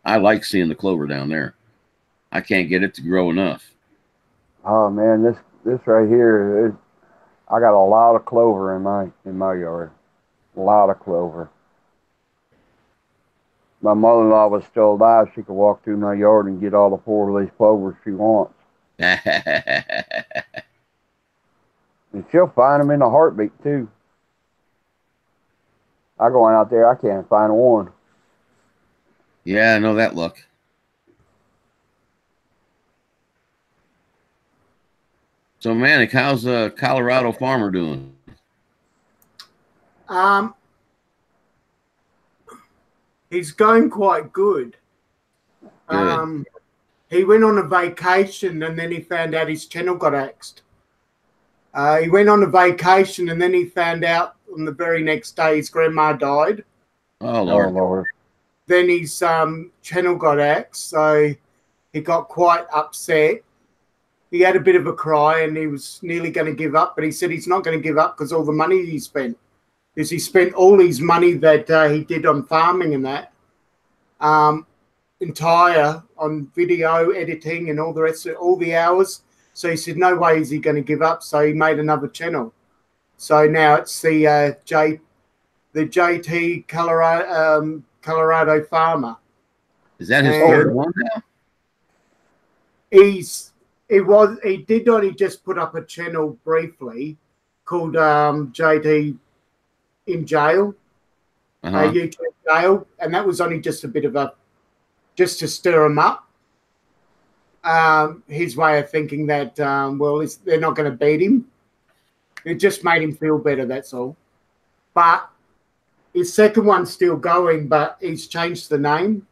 I like seeing the clover down there. I can't get it to grow enough. Oh man, this right here, I got a lot of clover in my yard. A lot of clover. My mother-in-law was still alive. She could walk through my yard and get all the 4-leaf clovers she wants. And she'll find them in a heartbeat too. I go out there, I can't find one. Yeah, I know that look. So, Manic, how's a Colorado farmer doing? He's going quite good. He went on a vacation and then he found out his channel got axed. He went on a vacation and then he found out on the very next day his grandma died. Oh, Lord. Then his channel got axed, so he got quite upset. He had a bit of a cry and he was nearly going to give up, but he said he's not going to give up because all the money he spent. Because he spent all his money that he did on farming and that, entire on video editing and all the rest of it, all the hours. So he said, no way is he going to give up. So he made another channel. So now it's the JT Colorado Farmer. Is that his third one now? He did only just put up a channel briefly called JT in Jail, YouTube Jail, and that was only just a bit of just to stir him up. His way of thinking that, they're not going to beat him. It just made him feel better, that's all. But his second one's still going, but he's changed the name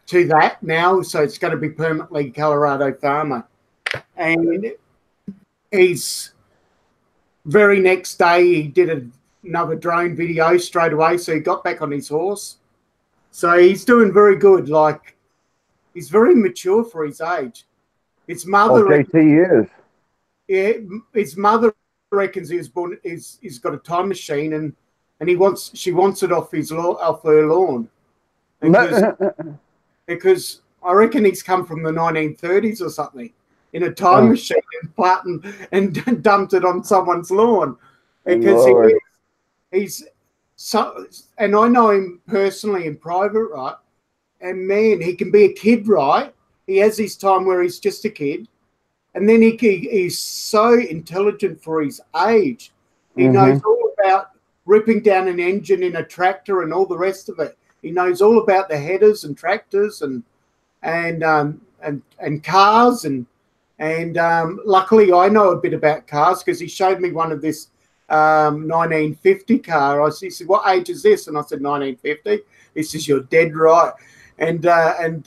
to that now, so it's going to be permanently Colorado Farmer. And he's very next day, he did another drone video straight away, so he got back on his horse. So he's doing very good. Like, he's very mature for his age. His mother... JT is. Yeah, his mother reckons he was born... He's got a time machine and and she wants it off her lawn because I reckon he's come from the 1930s or something in a time machine and dumped it on someone's lawn because he's so, and I know him personally in private, right? And man, he can be a kid, right? He has his time where he's just a kid, and then he's so intelligent for his age. He knows all about ripping down an engine in a tractor and all the rest of it. He knows all about the headers and tractors and cars and luckily I know a bit about cars because he showed me one of this 1950 car. He said, "What age is this?" And I said, "1950." He says, "You're dead right." And I'm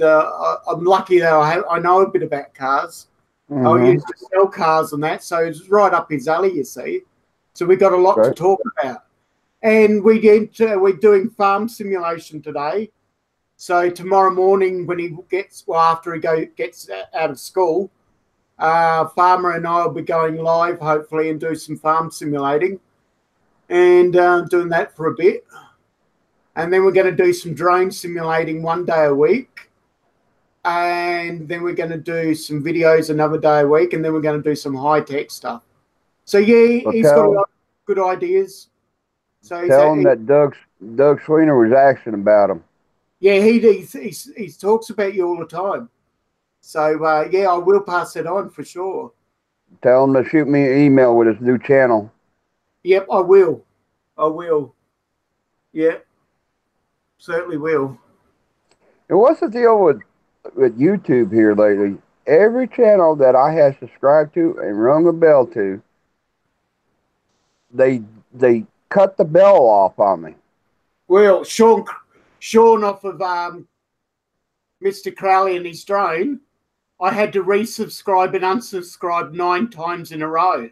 lucky that I know a bit about cars. I used to sell cars and that, so it's right up his alley, you see. So we got a lot to talk about. And we're doing farm simulation today. So tomorrow morning when he gets, well, after he gets out of school, Farmer and I will be going live, hopefully, and do some farm simulating and doing that for a bit. And then we're going to do some drone simulating one day a week. And then we're going to do some videos another day a week. And then we're going to do some high-tech stuff. So, yeah, he's got a lot of good ideas. So tell him that Doug Sweener was asking about him. Yeah, he talks about you all the time. So, yeah, I will pass it on for sure. Tell him to shoot me an email with his new channel. Yep, I will. I will. Yeah, certainly will. And what's the deal with YouTube here lately? Every channel that I have subscribed to and rung a bell to, they cut the bell off on me. Well, Sean off of Mr. Crowley and his drone, I had to resubscribe and unsubscribe 9 times in a row.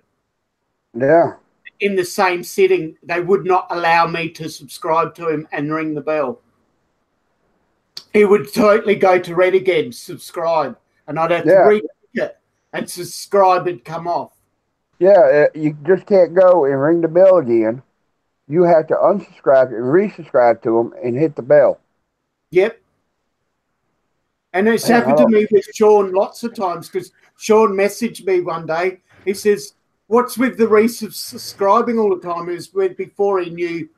Yeah. In the same sitting, they would not allow me to subscribe to him and ring the bell. He would totally go to red again, subscribe, and I'd have to read it and subscribe and come off. Yeah, you just can't go and ring the bell again. You have to unsubscribe and resubscribe to them and hit the bell. Yep. And it's happened to me with Sean lots of times because Sean messaged me one day. He says, "What's with the resubscribing all the time?" It was before he knew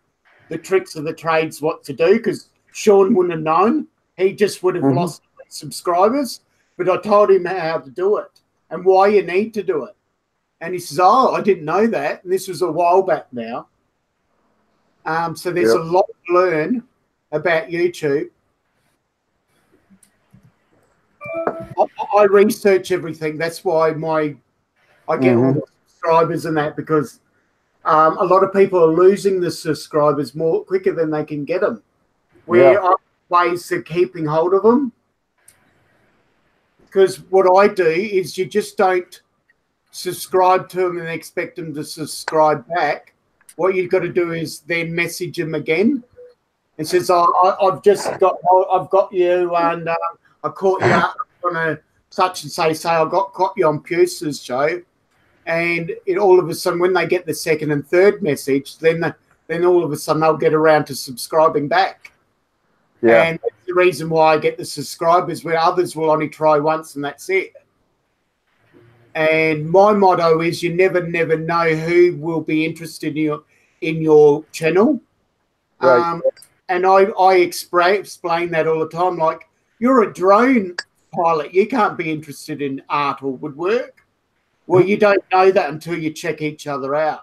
the tricks of the trades, what to do, because Sean wouldn't have known. He just would have lost subscribers. But I told him how to do it and why you need to do it. And he says, "Oh, I didn't know that." And this was a while back now. So there's a lot to learn about YouTube. I research everything. That's why I get all the subscribers and that, because a lot of people are losing the subscribers more quicker than they can get them. Where I have ways of keeping hold of them. Because what I do is you just don't subscribe to them and expect them to subscribe back. What you've got to do is then message them again. It says, I've got you, and I caught you up on a such and say I caught you on Pierce's show, and all of a sudden when they get the second and third message, then all of a sudden they'll get around to subscribing back. Yeah. And that's the reason why I get the subscribers, where others will only try once and that's it. And my motto is you never know who will be interested in your channel. Right. And I explain that all the time. Like, you're a drone pilot. You can't be interested in art or woodwork. Well, you don't know that until you check each other out.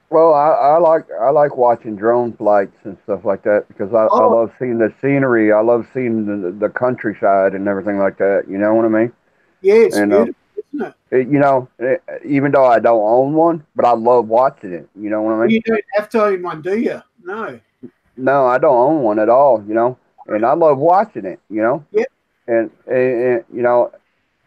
Well, I like watching drone flights and stuff like that because I love seeing the scenery. I love seeing the countryside and everything like that. You know what I mean? Yeah, it's beautiful, isn't it? You know, even though I don't own one, but I love watching it. You know what I mean? You don't have to own one, do you? No. No, I don't own one at all. You know, and I love watching it. You know. Yep. And you know,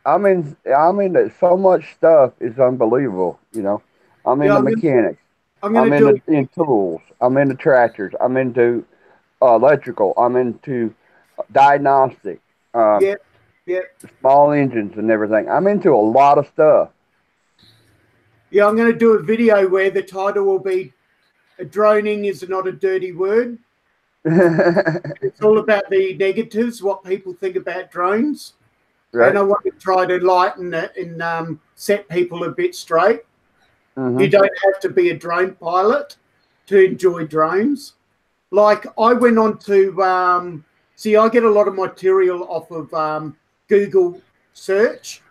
I'm into so much stuff. It's unbelievable. You know, I'm into mechanics. I'm into tools. I'm into tractors. I'm into electrical. I'm into diagnostic. Small engines and everything. I'm into a lot of stuff. Yeah, I'm going to do a video where the title will be droning is not a dirty word. It's all about the negatives, what people think about drones. Right. And I want to try to lighten it and set people a bit straight. Mhm. You don't have to be a drone pilot to enjoy drones. Like I went on to see, I get a lot of material off of Google search,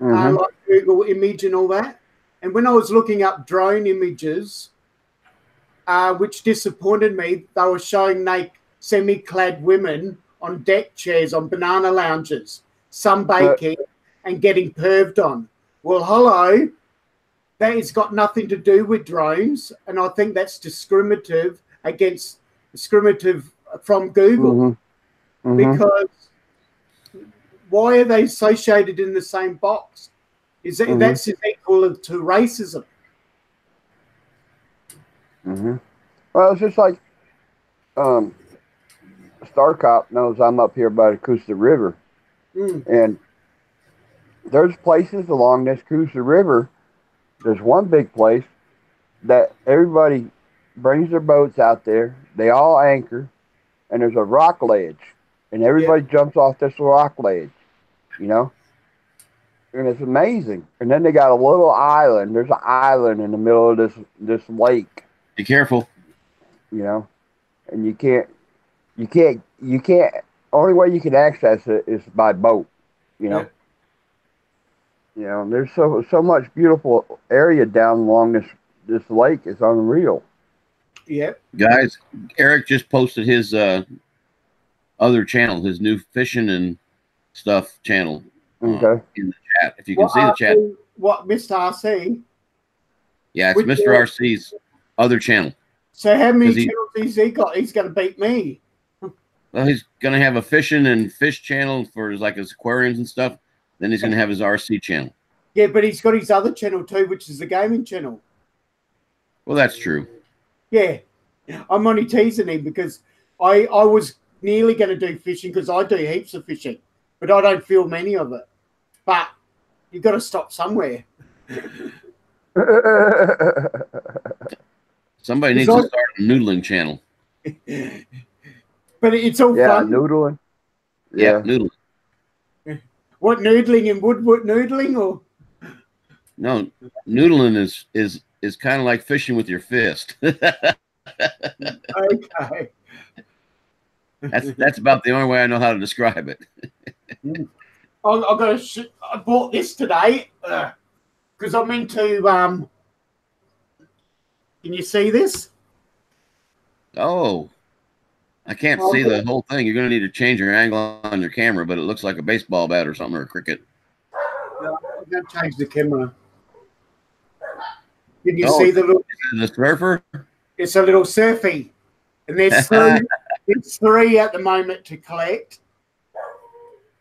Mhm. like Google image and all that. And when I was looking up drone images, which disappointed me, they were showing semi-clad women on deck chairs on banana lounges, sunbaking and getting perved on. Well, hello, that has got nothing to do with drones, and I think that's discriminative from Google. Mhm. Mhm. Because why are they associated in the same box? That's equal to racism? Mhm. Well, it's just like StarCop knows I'm up here by the Coosa River, and there's places along this Coosa River. There's one big place that everybody brings their boats out there. They all anchor, and there's a rock ledge, and everybody jumps off this rock ledge, you know. And it's amazing. And then they got a little island. There's an island in the middle of this lake, Be careful. you know, and you can't. Only way you can access it is by boat, you know. You know, there's so much beautiful area down along this lake. It's unreal. Yeah. Guys, Eric just posted his other channel, his new fishing and stuff channel Okay. in the chat. If you can see the chat. What, Mr. RC? Yeah, it's Mr. RC's other channel. So how many channels has he got? He's going to beat me. Well, he's going to have a fishing and fish channel for his aquariums and stuff. Then he's going to have his RC channel. Yeah, but he's got his other channel too, which is the gaming channel. Well, that's true. Yeah. I'm only teasing him because I was nearly going to do fishing because I do heaps of fishing, but I don't film many of it. But you've got to stop somewhere. Somebody needs to start a noodling channel. But it's all fun. Noodling. Yeah, noodling. What, noodling and wood noodling or? No, noodling is kind of like fishing with your fist. Okay. That's about the only way I know how to describe it. I bought this today because I'm into. Can you see this? Oh, I can't see the whole thing. You're going to need to change your angle on your camera, but it looks like a baseball bat or something, or a cricket. No, I'm going to change the camera. Can you see the little? The surfer? It's a little surfy, and there's three at the moment to collect.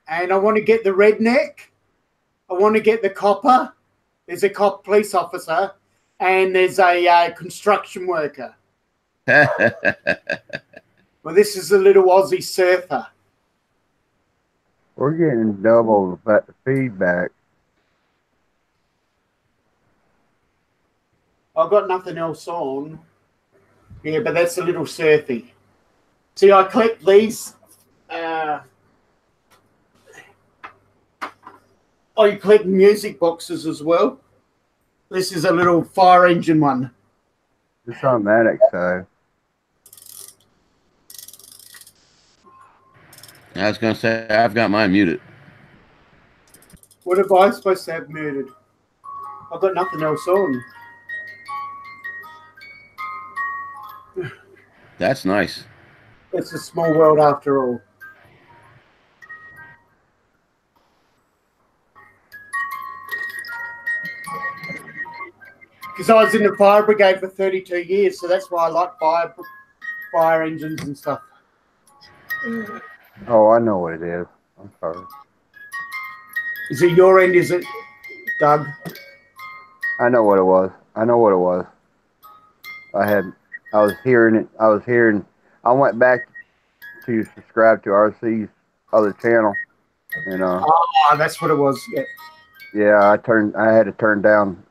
And I want to get the redneck. I want to get the copper. There's a cop police officer, and there's a construction worker. Well, this is a little Aussie surfer. We're getting double feedback. I've got nothing else on. Yeah, but that's a little surfy. See, I collect these. I collect music boxes as well. This is a little fire engine one. It's automatic, so. I was going to say, I've got mine muted. What am I supposed to have muted? I've got nothing else on. That's nice. It's a small world after all. Because I was in the fire brigade for 32 years, so that's why I like fire engines and stuff. Oh, I know what it is. I'm sorry. Is it your end? Is it, Doug? I know what it was. I was hearing it. I went back to subscribe to RC's other channel, and that's what it was. Yeah. Yeah, I had to turn down.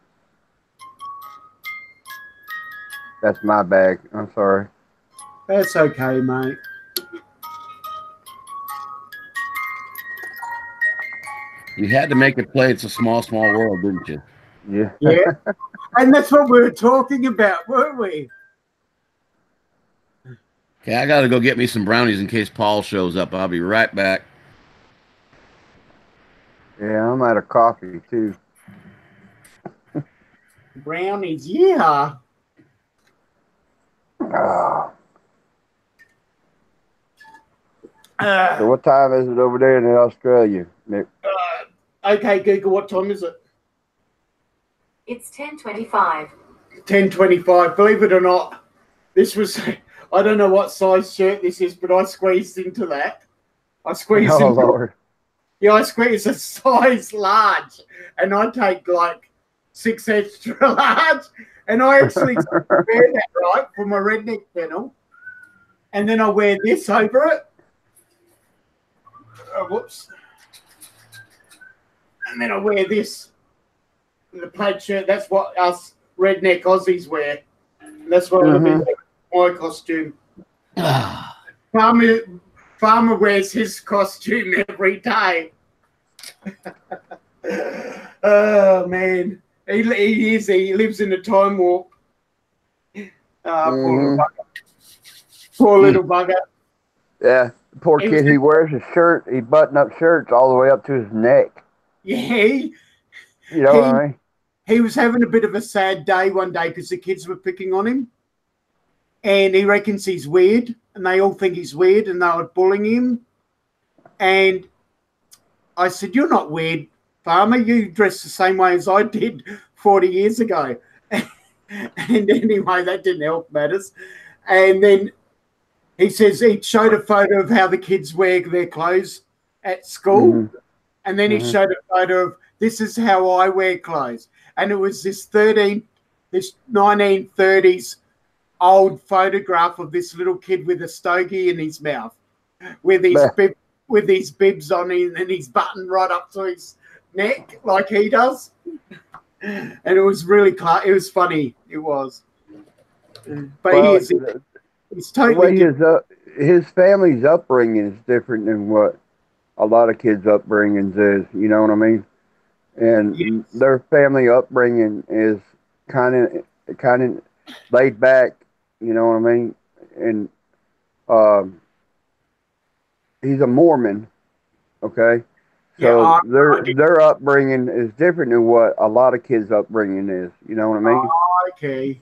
That's my bag. I'm sorry. That's okay, mate. You had to make it play. It's a small, small world, didn't you? Yeah. Yeah. And that's what we were talking about, weren't we? Okay, I got to go get me some brownies in case Paul shows up. I'll be right back. Yeah, I'm out of coffee too. Brownies, yeah. Ah. So Uh, what time is it over there in Australia, Nick? okay, Google, what time is it? It's 10:25. 10:25. Believe it or not, this was, I don't know what size shirt this is, but I squeezed into that. I squeezed Oh into Lord. Yeah, I squeeze a size large, and I take like 6 extra large, and I actually wear that right for my redneck panel, and then I wear this over it. Whoops. And then I wear this, the plaid shirt. That's what us redneck Aussies wear. And that's what I've been doing, my costume. Farmer wears his costume every day. Oh man, he lives in a time warp. Poor little bugger. Yeah, poor kid. He wears a shirt. He button-up shirts all the way up to his neck. Yeah, You know what I mean? he was having a bit of a sad day one day because the kids were picking on him, and he reckons he's weird, and they all think he's weird, and they were bullying him. And I said, "You're not weird, Farmer. You dress the same way as I did 40 years ago." And anyway, that didn't help matters. And then he says he showed a photo of how the kids wear their clothes at school. And then he showed a photo of this is how I wear clothes. And it was this 1930s old photograph of this little kid with a stogie in his mouth with these bibs on him, and he's buttoned right up to his neck like he does. And it was really it was funny. It was. But well, he's totally the way his family's upbringing is different than what a lot of kids' upbringings is. You know what I mean? And their family upbringing is kind of laid back. You know what I mean? And he's a Mormon. Okay. So their upbringing is different than what a lot of kids' upbringing is. You know what I mean? Okay.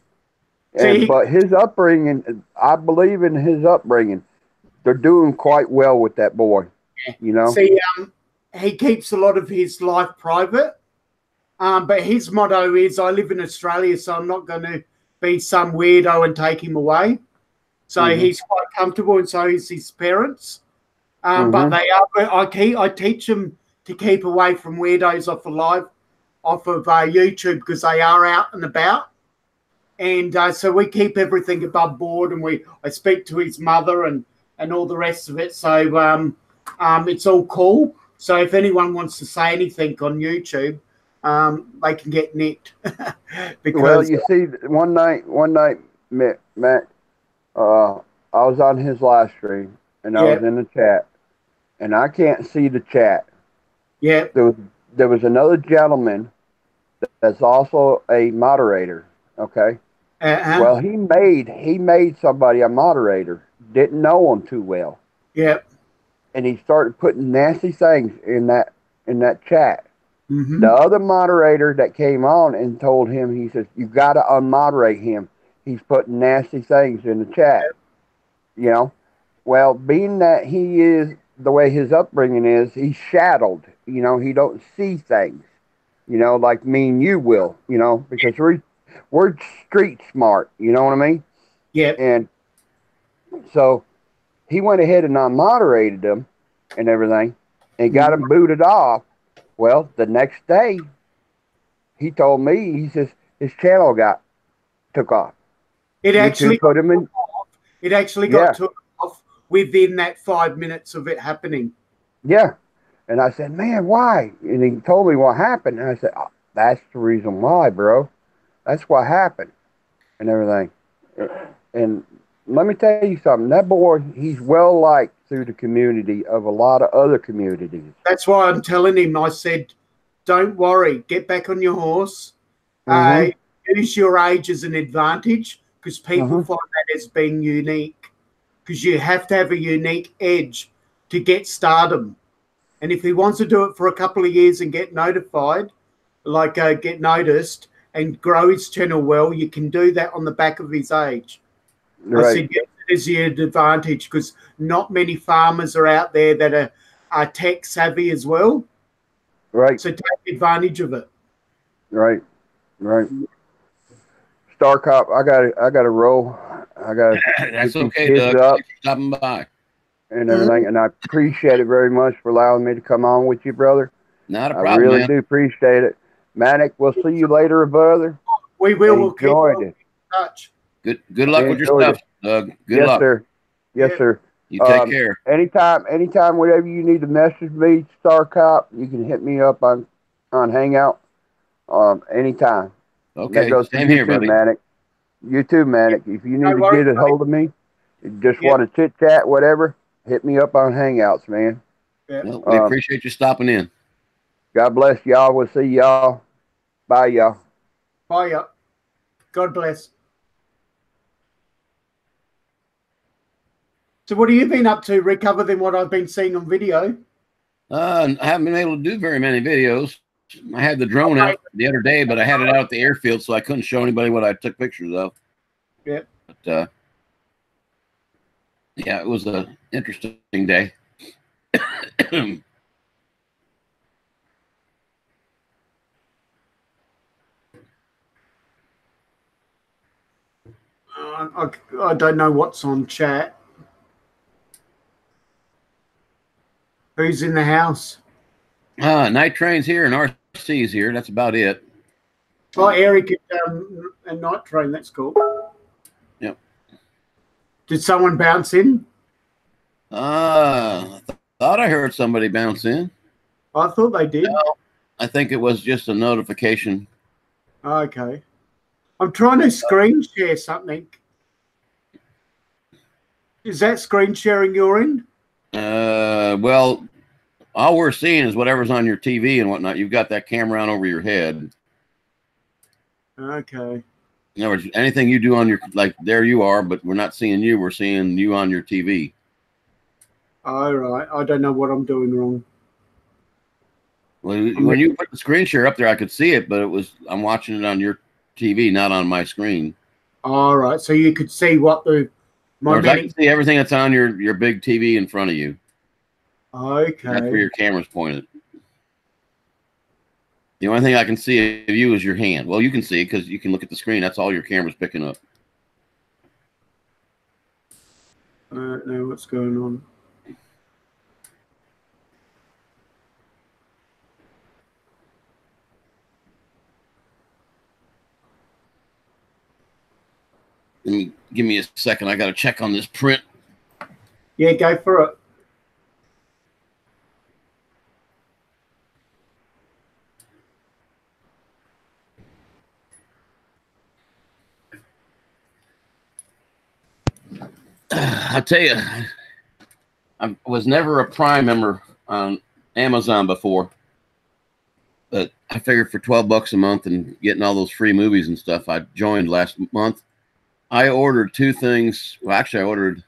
But his upbringing, I believe in his upbringing. They're doing quite well with that boy. You know. See, he keeps a lot of his life private. But his motto is, "I live in Australia, so I'm not going to be some weirdo and take him away." So he's quite comfortable, and so is his parents. But they are. I teach them to keep away from weirdos off of YouTube because they are out and about, and so we keep everything above board, and I speak to his mother and all the rest of it. So it's all cool. So if anyone wants to say anything on YouTube, they can get nicked. Well, you see, one night, Matt, I was on his live stream and I was in the chat, and I can't see the chat. Yeah. There was another gentleman that's also a moderator. Okay. Well, he made somebody a moderator. Didn't know him too well. Yeah. And he started putting nasty things in that chat. The other moderator that came on and told him, he says, "You got to unmoderate him. He's putting nasty things in the chat." You know, well, being that he is the way his upbringing is, he's shadowed. You know, he don't see things. You know, like me and you will. You know, because we're street smart. You know what I mean? Yeah. And so he went ahead and unmoderated him and everything, and got him booted off. Well, the next day, he told me, he says his channel took off. It actually put him in. It actually got took off within that 5 minutes of it happening. Yeah. And I said, "Man, why?" And he told me what happened. And I said, "Oh, that's the reason why, bro. That's what happened." And everything. And let me tell you something. That boy, he's well liked through the community of a lot of other communities. That's why I'm telling him. I said, "Don't worry. Get back on your horse. Mhm. Use your age as an advantage because people Mhm. find that as being unique. Because you have to have a unique edge to get stardom. And if he wants to do it for a couple of years and get notified, like get noticed and grow his channel well, you can do that on the back of his age." I Right. said, yes, it is your advantage because not many farmers are out there that are tech savvy as well. Right. So take advantage of it. Right. Right. StarCop, I got to roll. I got to That's get these okay, kids Doug. up Thanks for stopping by. and everything. And I appreciate it very much for allowing me to come on with you, brother. Not a I problem, really man. do appreciate it. Manic, we'll see you later, brother. We will. We'll keep Enjoyed in it. touch. Good luck with your Enjoyed stuff, it. Doug. Good Yes, luck. sir. Yes, Yeah. sir. You take care. Anytime, whatever you need to message me, StarCop, you can hit me up on Hangout. Anytime. That Okay, goes for same you here, too, buddy. Manic. You too, Manic. If you need No to worries, get a buddy. hold of me, you just Yeah. want to chit chat, whatever, hit me up on Hangouts, man. Yeah. Well, we appreciate you stopping in. God bless y'all. We'll see y'all. Bye, y'all. Bye. Yeah. God bless. So what have you been up to, Rick, other than what I've been seeing on video? I haven't been able to do very many videos. I had the drone out the other day, but I had it out at the airfield, so I couldn't show anybody what I took pictures of. Yeah. But yeah, it was an interesting day. I don't know what's on chat. Who's in the house? Night train's here and RC's here. That's about it. Oh, Eric and Night Train. That's cool. Yep. Did someone bounce in? I thought I heard somebody bounce in. I thought they did. No, I think it was just a notification. Okay. I'm trying to screen share something. Is that screen sharing you're in? Well, all we're seeing is whatever's on your TV and whatnot. You've got that camera on over your head. Okay. In other words, anything you do on your, like, there you are, but we're not seeing you. We're seeing you on your TV. All right. I don't know what I'm doing wrong. Well, when you put the screen share up there, I could see it, but I'm watching it on your TV, not on my screen. All right. So you could see what I can see everything that's on your big TV in front of you. Okay. That's where your camera's pointed. The only thing I can see of you is your hand. Well, you can see it because you can look at the screen. That's all your camera's picking up. I don't know what's going on. Give me a second. I got to check on this print. Yeah, go for it. I'll tell you, I was never a Prime member on Amazon before, but I figured for $12 a month and getting all those free movies and stuff, I joined last month. I ordered 2 things. Well, actually, I ordered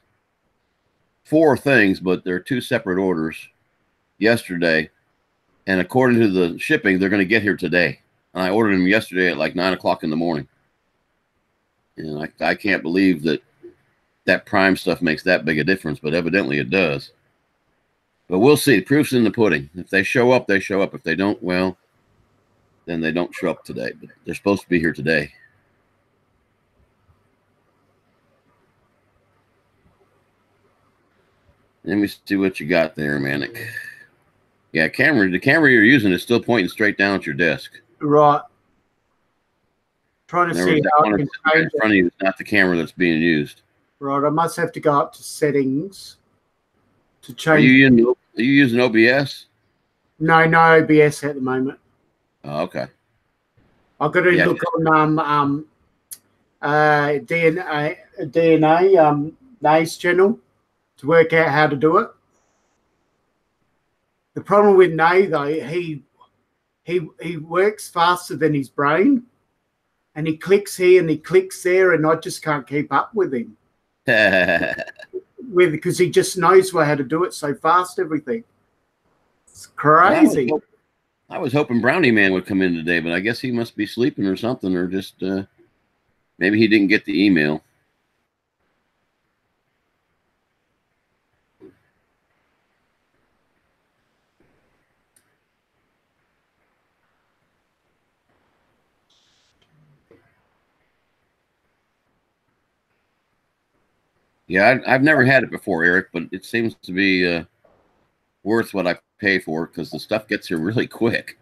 4 things, but they're 2 separate orders yesterday. And according to the shipping, they're going to get here today. And I ordered them yesterday at like 9 o'clock in the morning. And I can't believe that Prime stuff makes that big a difference, but evidently it does. But we'll see. Proof's in the pudding. If they show up, they show up. If they don't, well, then they don't show up today. But they're supposed to be here today. Let me see what you got there, Manic. Yeah, the camera you're using is still pointing straight down at your desk. Right. Trying to see how I can change in front of you is not the camera that's being used. Right, I must have to go up to settings to change. Are you using OBS? No OBS at the moment. Oh, okay. I've got to look on DNA Nays channel to work out how to do it. The problem with Nay though, he works faster than his brain, and he clicks here and he clicks there, and I just can't keep up with him. Because he just knows how to do it so fast. Everything. It's crazy. I was hoping Brownie Man would come in today, but I guess he must be sleeping or something, or just maybe he didn't get the email. Yeah, I've never had it before, Eric, but it seems to be worth what I pay for because the stuff gets here really quick.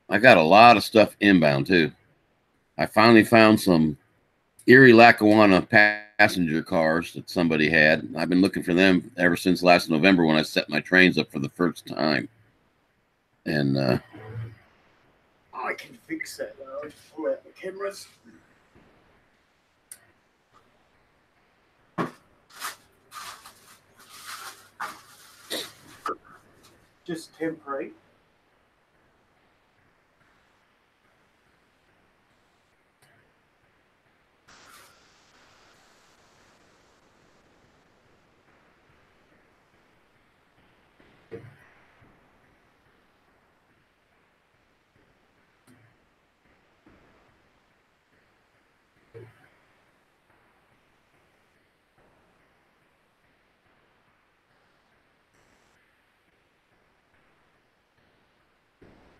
I got a lot of stuff inbound too. I finally found some Erie Lackawanna passenger cars that somebody had. I've been looking for them ever since last November when I set my trains up for the first time. And I can fix that though. I'll just pull out the cameras. Just temporary.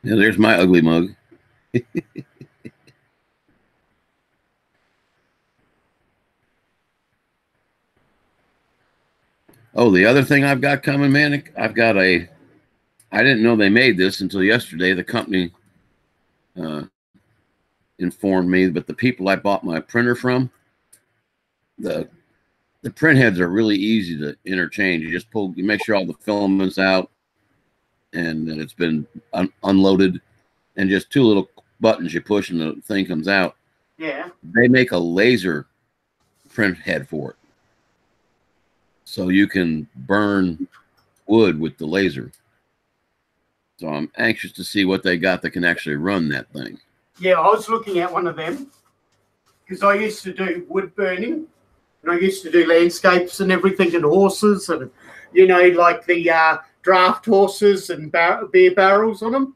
yeah, there's my ugly mug. Oh, the other thing I've got coming, man, I've got I didn't know they made this until yesterday. The company informed me, but the people I bought my printer from, the print heads are really easy to interchange. You make sure all the filaments out and that it's been unloaded, and just two little buttons you push and the thing comes out. Yeah. They make a laser print head for it. So you can burn wood with the laser. So I'm anxious to see what they got that can actually run that thing. Yeah, I was looking at one of them because I used to do wood burning, and I used to do landscapes and everything, and horses, and like the draft horses and beer barrels on them.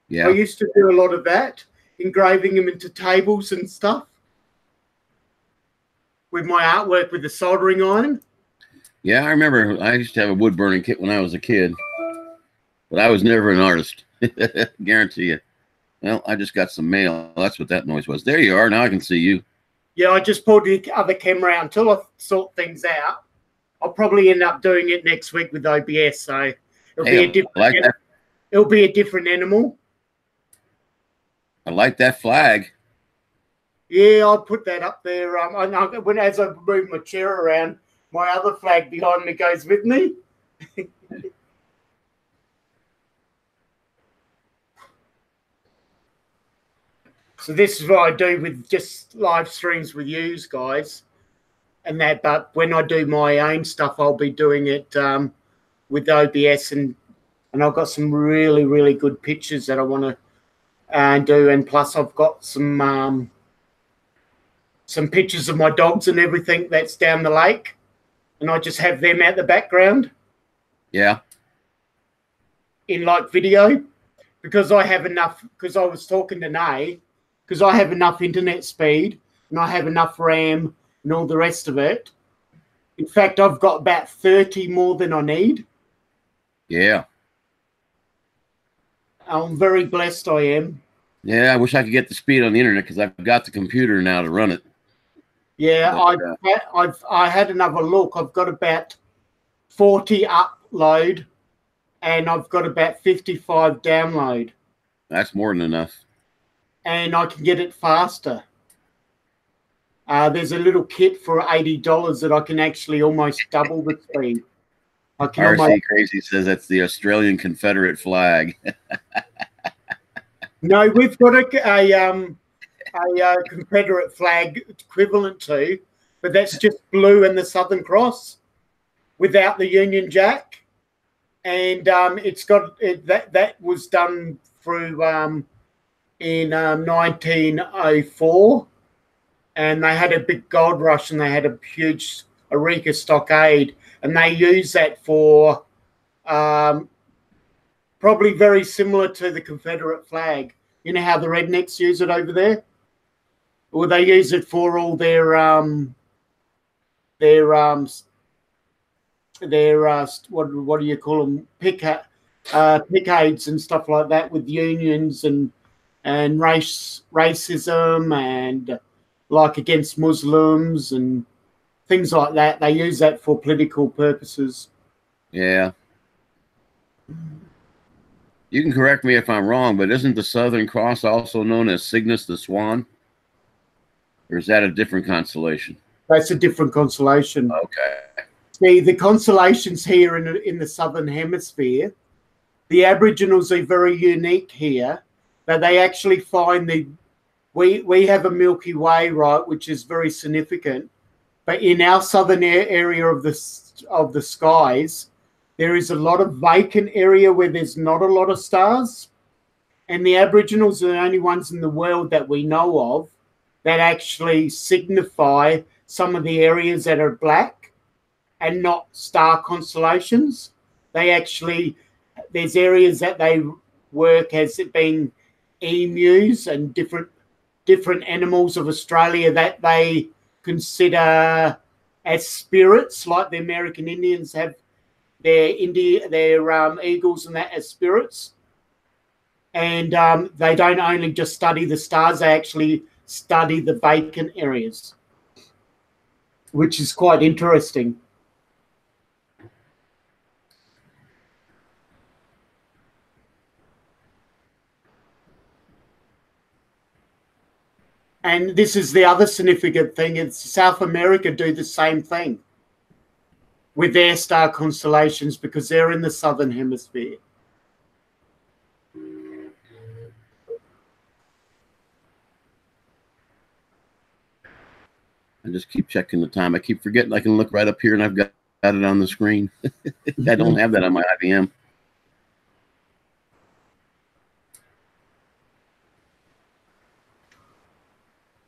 Yeah, I used to do a lot of that, engraving them into tables and stuff with my artwork with the soldering iron. Yeah, I remember I used to have a wood burning kit when I was a kid, but I was never an artist. Guarantee you. Well, I just got some mail. That's what that noise was. There you are. Now I can see you. Yeah, I just pulled the other camera out until I sort things out. I'll probably end up doing it next week with OBS, so it'll be a different. It'll be a different animal. I like that flag. Yeah, I'll put that up there. As I move my chair around, my other flag behind me goes with me. So this is what I do with just live streams with you guys and that. But when I do my own stuff, I'll be doing it with OBS, and I've got some really, really good pictures that I want to do. And plus I've got some pictures of my dogs and everything that's down the lake, and I just have them out the background. Yeah. In like video, because I have enough, because I was talking to Nay, because I have enough internet speed and I have enough RAM and all the rest of it. In fact, I've got about 30 more than I need. Yeah. I'm very blessed, I am. Yeah, I wish I could get the speed on the internet because I've got the computer now to run it. Yeah, but, I had another look. I've got about 40 upload and I've got about 55 download. That's more than enough. And I can get it faster. There's a little kit for $80 that I can actually almost double the speed. RC Crazy says that's the Australian Confederate flag. No, we've got a a Confederate flag equivalent to, but that's just blue and the Southern Cross without the Union Jack. And it's got that was done through in 1904, and they had a big gold rush, and they had a huge Eureka stockade, and they used that for probably very similar to the Confederate flag. You know how the rednecks use it over there? Well, they use it for all their what do you call them, pickades and stuff like that, with unions and racism and like against Muslims and things like that. They use that for political purposes. Yeah. You can correct me if I'm wrong, but isn't the Southern Cross also known as Cygnus the Swan? Or is that a different constellation? That's a different constellation. Okay. See, the constellations here in the Southern Hemisphere, the Aboriginals are very unique here, that they actually find we have a Milky Way, right, which is very significant. But in our southern area of the skies, there is a lot of vacant area where there's not a lot of stars. And the Aboriginals are the only ones in the world that we know of that actually signify some of the areas that are black and not star constellations. They actually, there's areas that they work as it being emus and different animals of Australia that they consider as spirits, like the American Indians have their eagles and that as spirits. And they don't only just study the stars, they actually study the vacant areas, which is quite interesting. And this is the other significant thing. It's South America do the same thing with their star constellations because they're in the Southern Hemisphere. I just keep checking the time. I keep forgetting I can look right up here and I've got it on the screen. I don't have that on my IBM.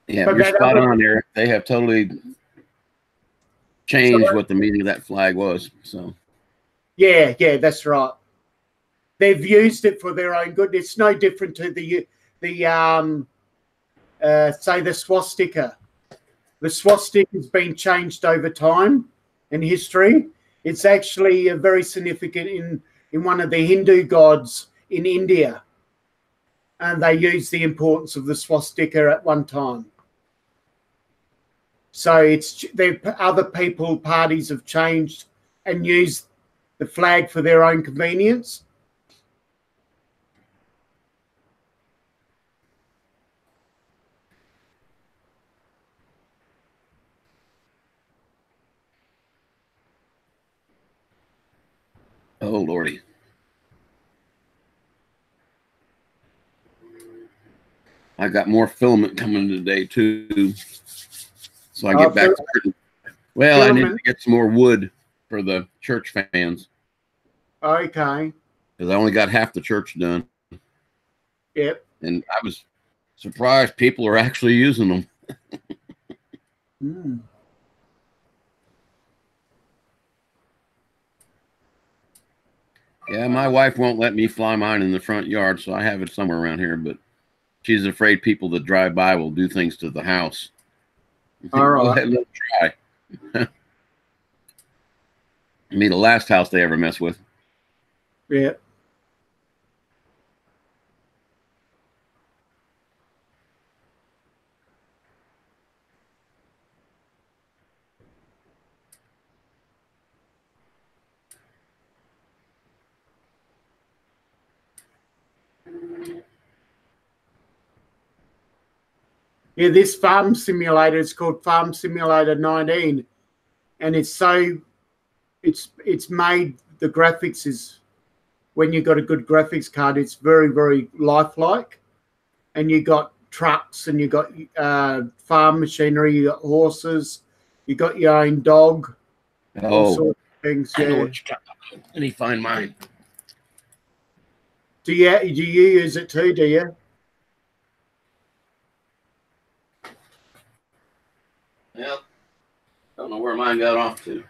Yeah, but you're spot on there. They have totally changed what the meaning of that flag was. So, yeah, that's right. They've used it for their own good. It's no different to the say the swastika. The swastika has been changed over time in history. It's actually very significant in one of the Hindu gods in India, and they use the importance of the swastika at one time. So it's other parties have changed and used the flag for their own convenience. Oh, Lordy. I got more filament coming today, too. So I get back to well, I need to get some more wood for the church fans. Okay. Because I only got half the church done. Yep. And I was surprised people are actually using them. Mm. Yeah, my wife won't let me fly mine in the front yard, so I have it somewhere around here, but she's afraid people that drive by will do things to the house. All right. Let them try. I mean, the last house they ever messed with. Yeah. Yeah, this farm simulator is called Farm Simulator 19, and it's made, the graphics is, when you've got a good graphics card, it's very, very lifelike, and you got trucks and you got farm machinery, you got horses, you got your own dog, all Oh, sorts of things. I know Yeah. what you're talking about. Let me find mine. Do you use it too? Do you? Yep. Don't know where mine got off to.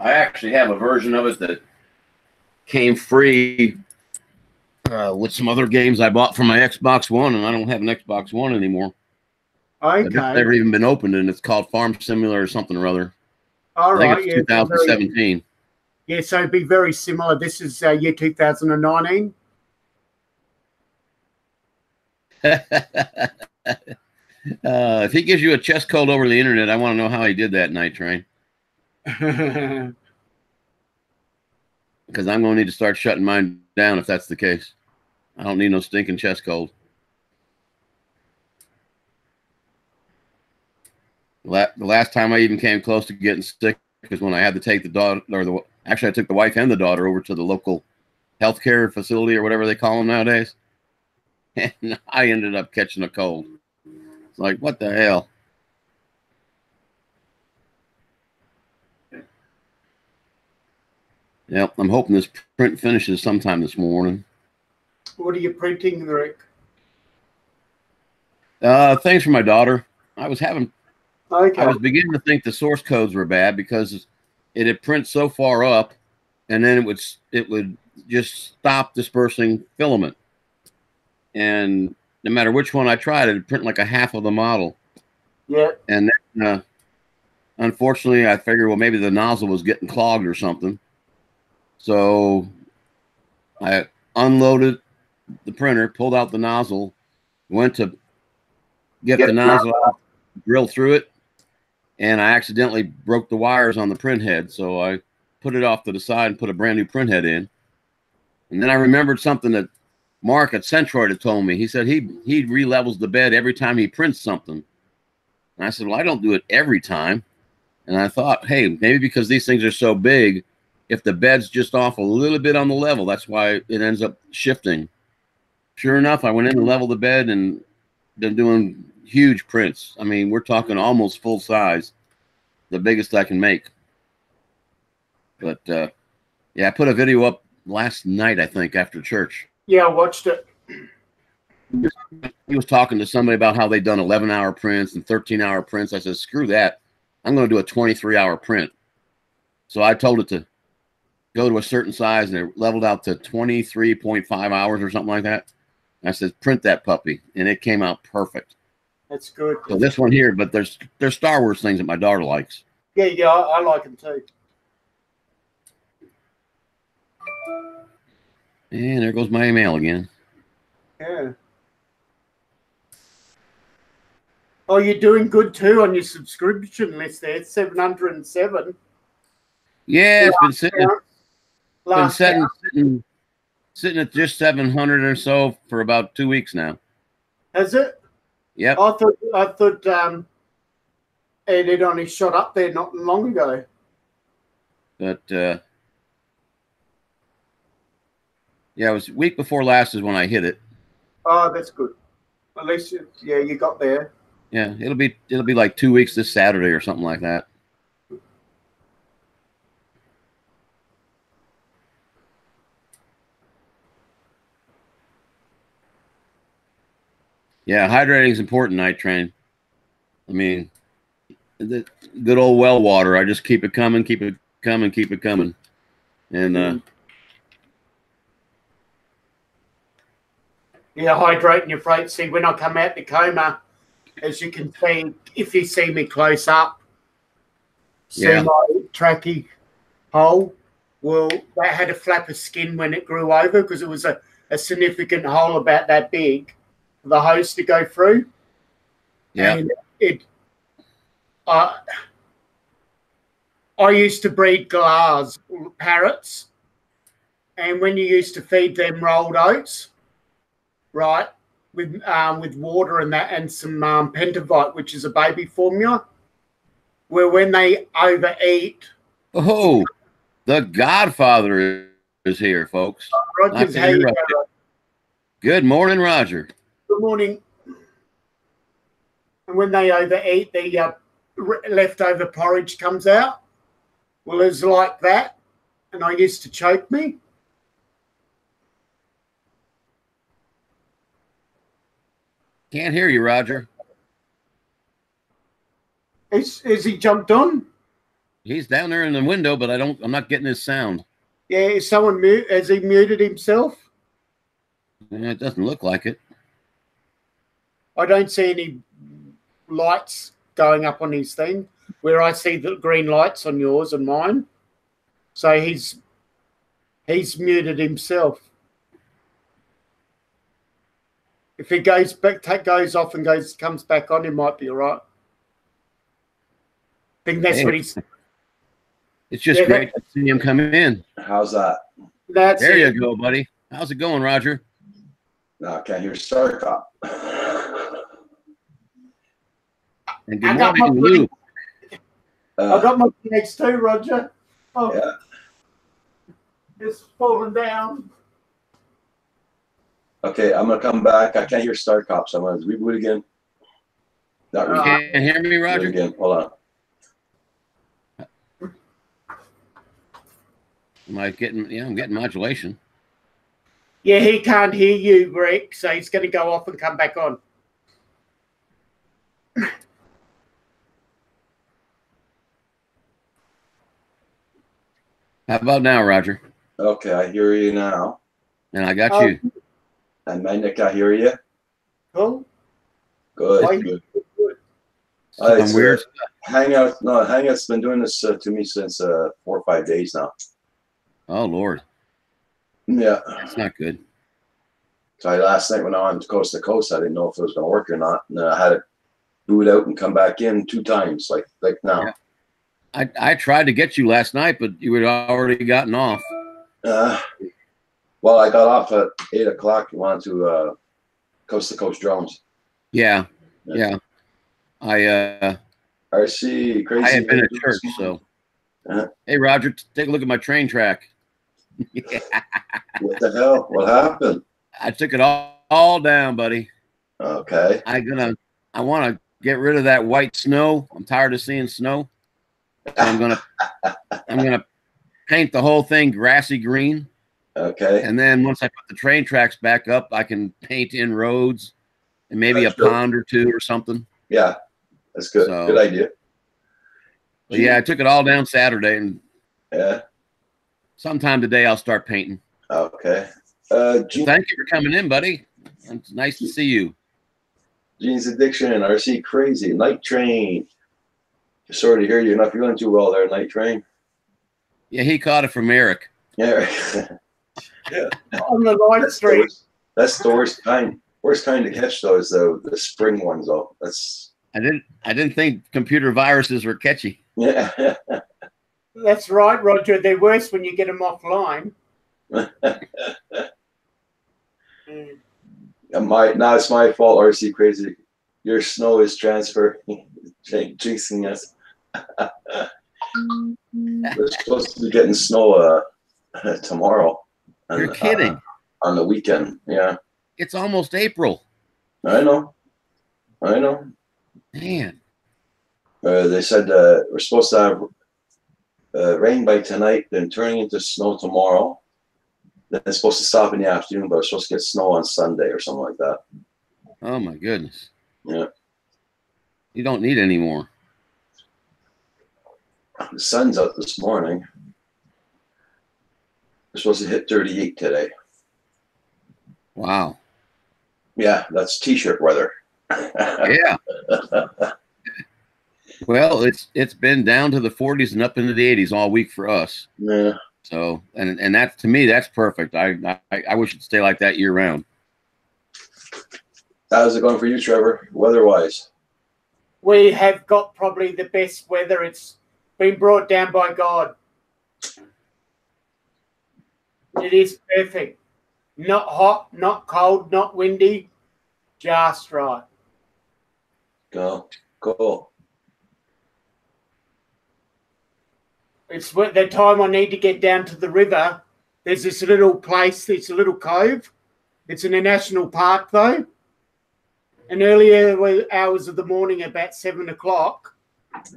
I actually have a version of it that came free with some other games I bought for my Xbox One, and I don't have an Xbox One anymore. It's Okay. never even been opened, and it's called Farm Simulator or something or other. All I think right. it's Yeah. 2017. Yeah. So it'd be very similar. This is year 2019. If he gives you a chest cold over the internet, I want to know how he did that night train. Because I'm going to need to start shutting mine down if that's the case. I don't need no stinking chest cold. The last time I even came close to getting sick was when I had to take the daughter, actually I took the wife and the daughter over to the local healthcare facility or whatever they call them nowadays. And I ended up catching a cold. It's like, what the hell? Yep, I'm hoping this print finishes sometime this morning. What are you printing, Rick? Things for my daughter. I was Okay. beginning to think the source codes were bad because it had print so far up, and then it would just stop dispersing filament. And no matter which one I tried, it would print like a half of the model. Yeah. And then, unfortunately, I figured, well, maybe the nozzle was getting clogged or something. So I unloaded the printer, pulled out the nozzle, went to get the nozzle out, drill through it, and I accidentally broke the wires on the print head. So I put it off to the side and put a brand new print head in. And then I remembered something that Mark at Centroid had told me. He said he re-levels the bed every time he prints something. And I said, well, I don't do it every time. And I thought, hey, maybe because these things are so big, if the bed's just off a little bit on the level, that's why it ends up shifting. Sure enough, I went in and leveled the bed and been doing huge prints. I mean, we're talking almost full size, the biggest I can make. But yeah, I put a video up last night, I think, after church. Yeah, I watched it. He was talking to somebody about how they'd done 11-hour prints and 13-hour prints. I said, screw that. I'm going to do a 23-hour print. So I told it to go to a certain size, and it leveled out to 23.5 hours or something like that. And I said, print that puppy. And it came out perfect. That's good. So this one here, but there's Star Wars things that my daughter likes. Yeah, I like them too. And there goes my email again. Yeah. Oh, you're doing good too on your subscription list there. It's 707. Yeah, it's been sitting at just 700 or so for about 2 weeks now. Has it? Yep. I thought it had only shot up there not long ago. But yeah, it was week before last is when I hit it. Oh, that's good. At least you got there. Yeah, it'll be like 2 weeks this Saturday or something like that. Yeah, hydrating is important, night train. I mean, the good old well water. I just keep it coming, keep it coming, keep it coming. And Yeah, hydrating your freight. See, when I come out Tacoma, as you can see, if you see me close up, see Yeah. my tracky hole. Well, that had a flap of skin when it grew over because it was a significant hole about that big for the hose to go through. yeah, And I used to breed galahs, parrots, and when you used to feed them rolled oats, right, with water and that, and some pentavite, which is a baby formula, where when they overeat, oh, the Godfather is here, folks. Not Rogers, to how you interrupt going? Good morning, Roger. Good morning. And when they overeat, the leftover porridge comes out. Well, it's like that, and I used to choke me. Can't hear you, Roger. Is he jumped on? He's down there in the window, but I'm not getting his sound. Yeah, is someone mute? Has he muted himself? Yeah, it doesn't look like it. I don't see any lights going up on his thing, where I see the green lights on yours and mine. So he's muted himself. If he goes back, goes off and comes back on, he might be all right. I think that's what he's. It's just great to see him come in. How's that? There you go, buddy. How's it going, Roger? No, I can't hear StarCop. And good morning, Lou. I got my next too, Roger. Oh, yeah. It's falling down. Okay, I'm gonna come back. I can't hear StarCop, so I'm gonna reboot again. Not You can't hear me, Roger? again. Hold on. I'm getting modulation. Yeah, he can't hear you, Rick, so he's going to go off and come back on. How about now, Roger? Okay, I hear you now. And I got you. And Nick, I hear you. Cool. Good, good. Some weird. Hangout's been doing this to me since 4 or 5 days now. Oh, Lord. Yeah. That's not good. So last night when I went coast to coast, I didn't know if it was going to work or not. And I had to boot out and come back in 2 times, like now. Yeah. I tried to get you last night, but you had already gotten off. Well, I got off at 8 o'clock. You wanted to coast drones. Yeah. I RC crazy. I had been at church, so. Hey, Roger, take a look at my train track. What the hell? What happened? I took it all down, buddy. Okay. I want to get rid of that white snow. I'm tired of seeing snow. So I'm gonna paint the whole thing grassy green. Okay. And then once I put the train tracks back up, I can paint in roads and maybe a pond or 2 or something. Yeah, that's good. So, good idea. But yeah, I took it all down Saturday, and yeah, sometime today I'll start painting. Okay. Thank you for coming in, buddy. It's nice to see you. Gene's Addiction, RC Crazy, Night Train. Sorry to hear you're not feeling too well there, Night Train. Yeah, he caught it from Eric. Yeah. On the live stream. That's the worst kind. Worst kind to catch though is the spring ones though. That's. I didn't think computer viruses were catchy. Yeah. That's right, Roger. They're worse when you get them offline. Now it's my fault, RC Crazy. Your snow is transfer jinxing us. We're supposed to be getting snow tomorrow. You're kidding. On the weekend, yeah. It's almost April. I know. Man. They said we're supposed to have rain by tonight, then turning into snow tomorrow. Then it's supposed to stop in the afternoon, but we're supposed to get snow on Sunday or something like that. Oh my goodness. Yeah. You don't need any more. The sun's out this morning. We're supposed to hit 38 today. Wow. Yeah, that's t-shirt weather. Yeah. Well, it's been down to the 40s and up into the 80s all week for us. Yeah. So and that to me that's perfect. I wish it'd stay like that year round. How's it going for you, Trevor, weather-wise? We have got probably the best weather. It's been brought down by God. It is perfect. Not hot, not cold, not windy, just right. Cool. It's the time I need to get down to the river. There's this little place, this little cove, It's in a national park, though. And earlier hours of the morning, about 7 o'clock,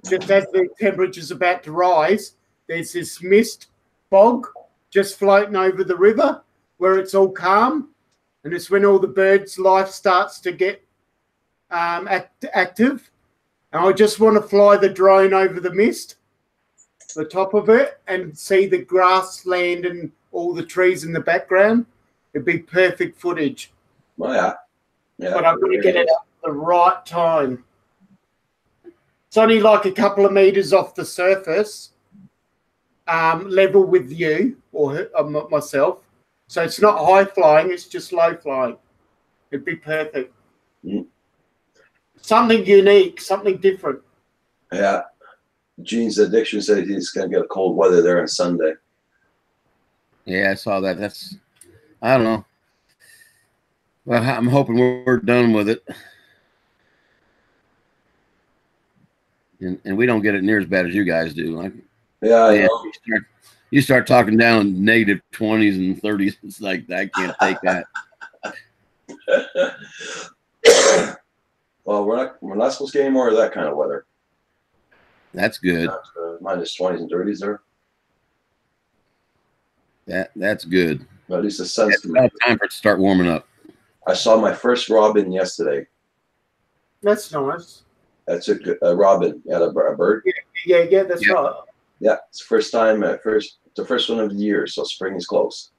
just as the temperature's about to rise, there's this mist fog just floating over the river where it's all calm. And it's when all the birds' life starts to get active. And I just want to fly the drone over the mist, the top of it, and see the grassland and all the trees in the background. It'd be perfect footage. Well, yeah. Yeah. But I'm going to get it at the right time. It's only like a couple of meters off the surface, level with you or myself. So it's not high flying, it's just low flying. It'd be perfect. Mm. Something unique, something different. Yeah. Gene's addiction said he's going to get cold weather there on Sunday. Yeah, I saw that. That's, I don't know. Well, I'm hoping we're done with it. And we don't get it near as bad as you guys do. Like, Yeah, I man, know. you start talking down negative 20s and 30s. It's like, I can't take that. Well, we're not supposed to get any more of that kind of weather. That's good. Minus 20s and 30s there. That's good. But at least the sun's It's about time for it to start warming up. I saw my first robin yesterday. That's nice. That's a robin. Yeah, a bird. Yeah, that's right. Yeah, it's the first time. The first one of the year, so spring is close.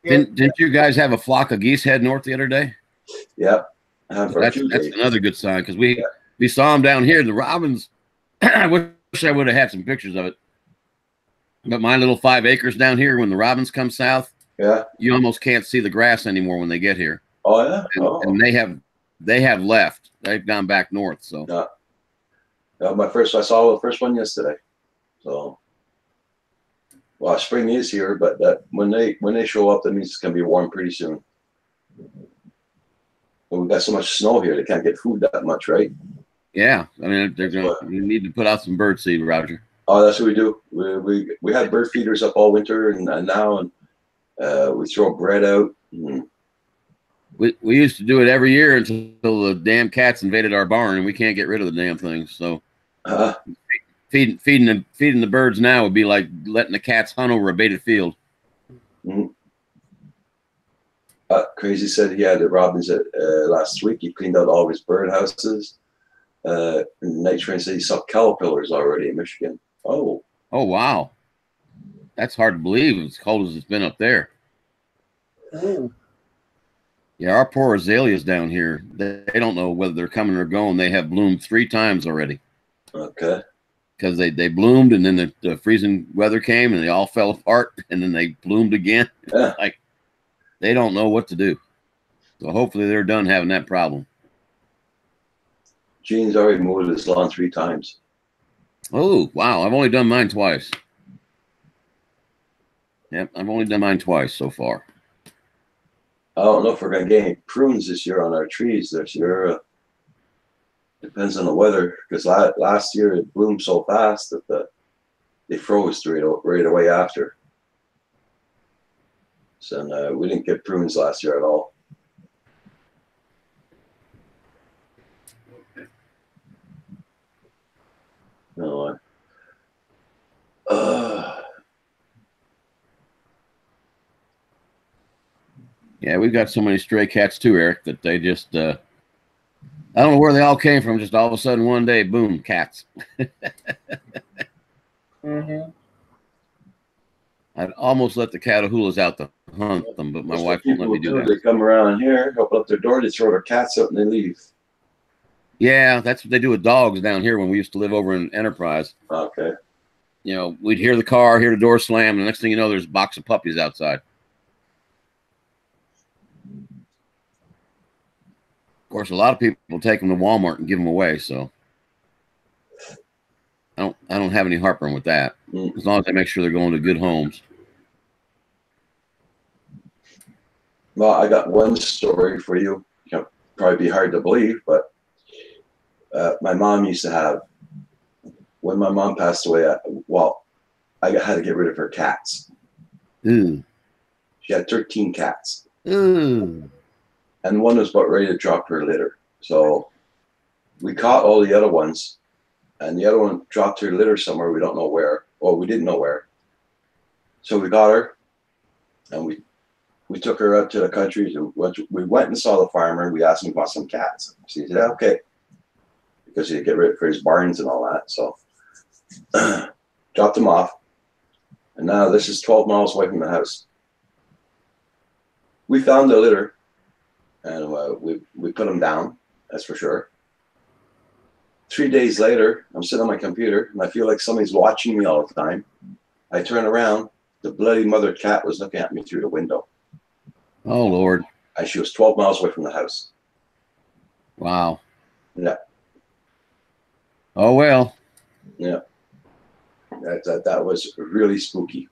Yeah. Didn't you guys have a flock of geese head north the other day? Yep. For a few That's days. another good sign because we saw them down here. The robins. I wish I would have had some pictures of it. But my little 5 acres down here, when the robins come south, Yeah. you almost can't see the grass anymore when they get here. Oh yeah. And they have left. They've gone back north. So Yeah. I saw the first one yesterday. So, well, spring is here, but when they show up, that means it's gonna be warm pretty soon. Well, we've got so much snow here; they can't get food that much, right? yeah, I mean you need to put out some bird seed, Roger. Oh, that's what we do. We had bird feeders up all winter and now we throw bread out. We used to do it every year until the damn cats invaded our barn, and we can't get rid of the damn things. So feeding the birds now would be like letting the cats hunt over a baited field. Mm-hmm. Crazy said he had the robins last week. He cleaned out all his bird houses. Night Train said he saw caterpillars already in Michigan. Oh wow, that's hard to believe. As cold as it's been up there. Oh. Yeah, our poor azaleas down here, they don't know whether they're coming or going. They have bloomed 3 times already. Okay. Because they bloomed, and then the freezing weather came, and they all fell apart, and then they bloomed again. Yeah. Like, they don't know what to do. So hopefully they're done having that problem. Gene's already mowed his lawn 3 times. Oh, wow. I've only done mine twice. Yep, I've only done mine twice so far. I don't know if we're going to get any prunes this year on our trees this year. Depends on the weather, because last year it bloomed so fast that they froze right away after. So we didn't get prunes last year at all. No. Yeah, we've got so many stray cats too, Eric, that they just I don't know where they all came from. Just all of a sudden one day, boom, cats. Mm-hmm. I'd almost let the catahoulas out to hunt them, but my wife won't let me do that. They come around here, open up their door, they throw their cats out, and they leave. Yeah, that's what they do with dogs down here when we used to live over in Enterprise. Okay. You know, we'd hear the car, hear the door slam, and the next thing you know, there's a box of puppies outside. Of course, a lot of people take them to Walmart and give them away, so I don't have any heartburn with that. As long as they make sure they're going to good homes. Well, I got one story for you. It'll probably be hard to believe, but my mom used to have, when my mom passed away, I had to get rid of her cats. Ooh. She had 13 cats. Ooh. and one was about ready to drop her litter. So we caught all the other ones, and the other one dropped her litter somewhere. We don't know where, or we didn't know where. So we got her, and we took her out to the country. We went and saw the farmer, and we asked him about some cats. So he said, okay, because he'd get rid for his barns and all that. So dropped them off, and now this is 12 miles away from the house. We found the litter, and we put them down, that's for sure. 3 days later, I'm sitting on my computer, and I feel like somebody's watching me all the time. I turn around, the bloody mother cat was looking at me through the window. Oh, Lord. And she was 12 miles away from the house. Wow. Yeah. Oh, well. Yeah. That was really spooky.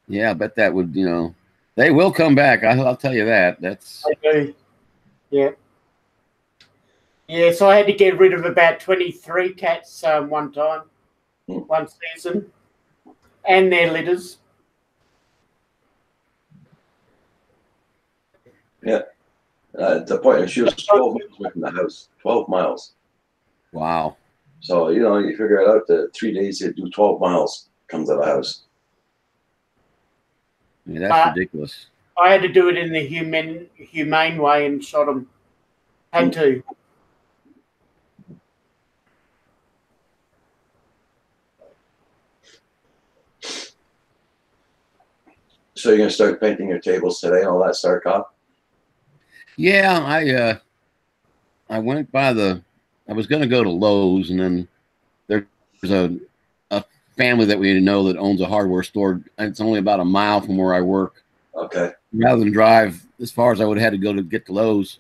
Yeah, I bet that would, you know, they will come back. I'll tell you that. That's. Okay. Yeah. Yeah, so I had to get rid of about 23 cats one time, one season, and their litters. Yeah. The point, she was 12 miles away from the house. 12 miles. Wow. So, you know, you figure it out that 3 days you do 12 miles comes to the house. Yeah, that's ridiculous. I had to do it in the humane way and shot them. Had to. So you're going to start painting your tables today and all that, StarCop? Yeah, I went by I was going to go to Lowe's, and then there's a family that we know that owns a hardware store. It's only about a mile from where I work. Okay. Rather than drive as far as I would have had to go to get to Lowe's.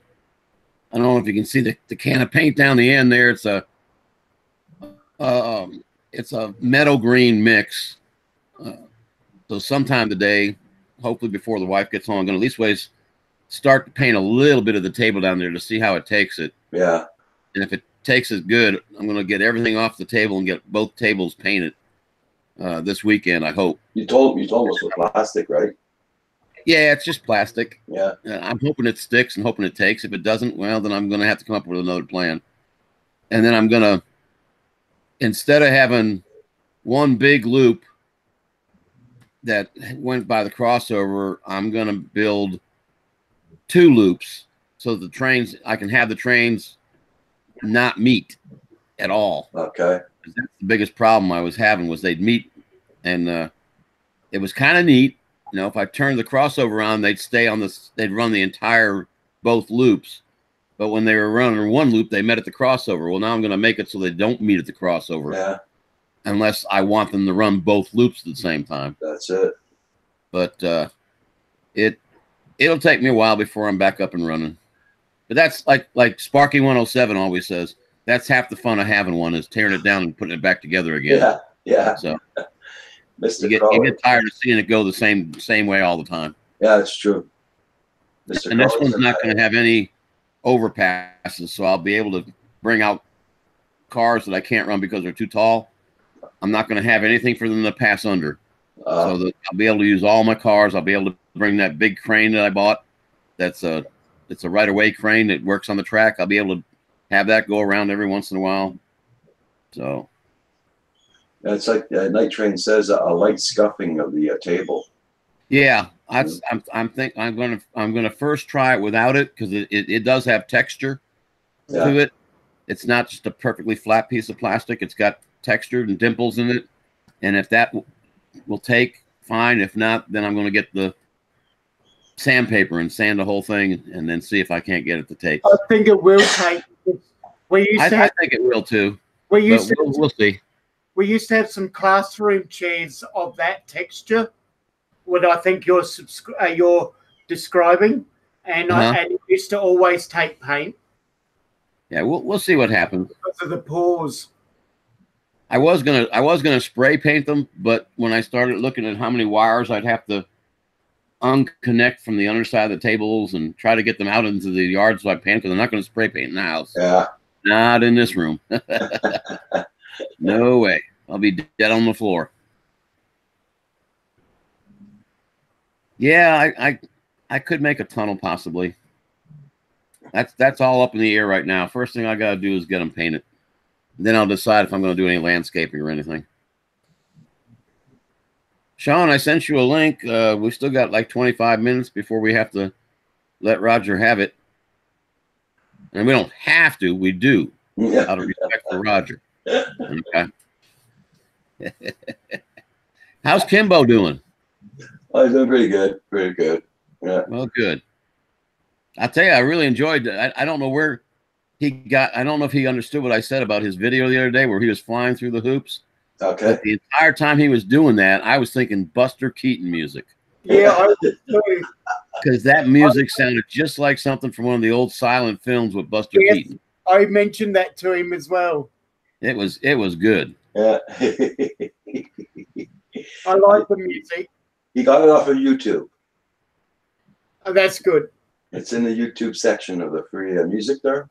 I don't know if you can see the can of paint down the end there. It's a meadow green mix. So sometime today, hopefully before the wife gets home, I'm going to at least start to paint a little bit of the table down there to see how it takes it. Yeah. And if it takes it good, I'm going to get everything off the table and get both tables painted this weekend, I hope. You told us with plastic, right? Yeah, it's just plastic. Yeah. I'm hoping it sticks and hoping it takes. If it doesn't, well, then I'm going to have to come up with another plan. And then I'm going to, instead of having one big loop that went by the crossover, I'm going to build 2 loops so the trains, I can have the trains not meet at all. Okay. That's the biggest problem I was having, was they'd meet, and it was kind of neat. You know, if I turned the crossover on, they'd stay on this, they'd run the entire both loops. But when they were running one loop, they met at the crossover. Well, now I'm going to make it so they don't meet at the crossover. Yeah. Unless I want them to run both loops at the same time. That's it. But it'll take me a while before I'm back up and running. But that's like Sparky 107 always says, that's half the fun of having one, is tearing it down and putting it back together again. Yeah. Yeah. So Mr. you get tired of seeing it go the same way all the time. Yeah, that's true. Mr. And this one's not going to have any overpasses, so I'll be able to bring out cars that I can't run because they're too tall. I'm not going to have anything for them to pass under. So that I'll be able to use all my cars. I'll be able to bring that big crane that I bought. It's a right-of-way crane that works on the track. I'll be able to have that go around every once in a while. So it's like Night Train says, a light scuffing of the table. Yeah, I'm gonna first try it without it, because it does have texture to it. It's not just a perfectly flat piece of plastic. It's got texture and dimples in it. And if that will take, fine. If not, then I'm going to get the sandpaper and sand the whole thing, and then see if I can't get it to take. I think it will take. I think it will too. We'll see. We used to have some classroom chairs of that texture, what I think you're describing, and and it used to always take paint. Yeah, we'll see what happens. Because of the pores. I was gonna spray paint them, but when I started looking at how many wires I'd have to unconnect from the underside of the tables and try to get them out into the yard so I paint, because I'm not going to spray paint in the house. Yeah. Not in this room. No way. I'll be dead on the floor. Yeah, I I could make a tunnel possibly. That's all up in the air right now. First thing I got to do is get them painted. Then I'll decide if I'm going to do any landscaping or anything. Sean, I sent you a link. We still got like 25 minutes before we have to let Roger have it. And we don't have to. We do. Out of respect for Roger. Okay. How's Kimbo doing? Oh, he's doing pretty good. Pretty good. Yeah. Well, good. I'll tell you, I really enjoyed it. I don't know where he got. I don't know if he understood what I said about his video the other day where he was flying through the hoops. Okay. But the entire time he was doing that, I was thinking Buster Keaton music. Yeah, Because that music sounded just like something from one of the old silent films with Buster Keaton. I mentioned that to him as well. It was good. Yeah. I like the music. He got it off of YouTube. Oh, that's good. It's in the YouTube section of the free music there.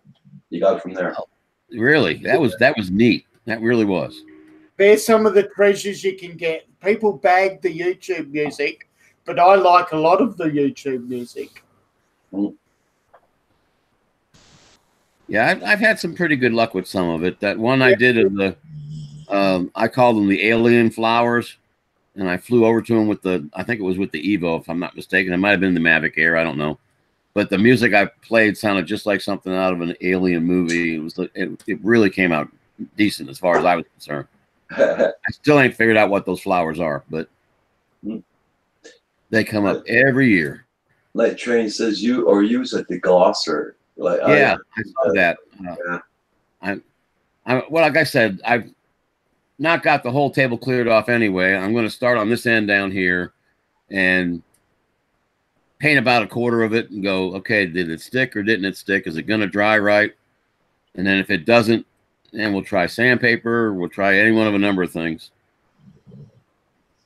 You got it from there. Really, that was neat. That really was. There's some of the treasures you can get. People bag the YouTube music, but I like a lot of the YouTube music. Yeah, I've had some pretty good luck with some of it. That one I did of the, I called them the alien flowers, and I flew over to them with the, I think it was with the Evo, if I'm not mistaken. It might have been the Mavic Air, I don't know. But the music I played sounded just like something out of an alien movie. It really came out decent as far as I was concerned. I still ain't figured out what those flowers are, but they come up every year. Like Train says, use a deglosser. Like yeah, I saw that. Like I said, I've not got the whole table cleared off anyway. I'm going to start on this end down here and paint about a quarter of it and go, okay, did it stick or didn't it stick? Is it going to dry right? And then if it doesn't, then we'll try sandpaper. We'll try any one of a number of things.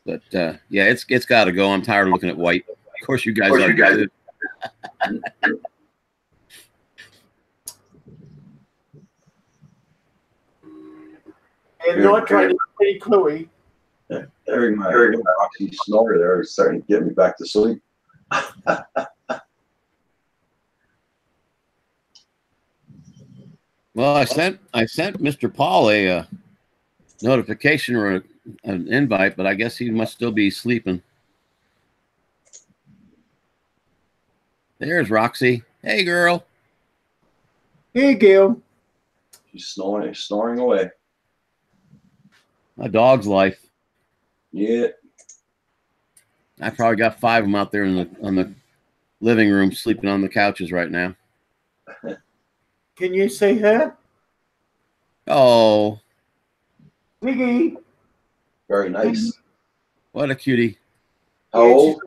But yeah, it's got to go. I'm tired of looking at white. Of course, you guys are. And nitrate is pretty cluey. Hearing my Roxy snore there is starting to get me back to sleep. Well, I sent Mr. Paul a notification or an invite, but I guess he must still be sleeping. There's Roxy. Hey, girl. Hey, Gil. She's snoring away. My dog's life. Yeah. I probably got 5 of them out there on the living room sleeping on the couches right now. Can you see her? Oh. Piggy. Very nice. What a cutie. How old?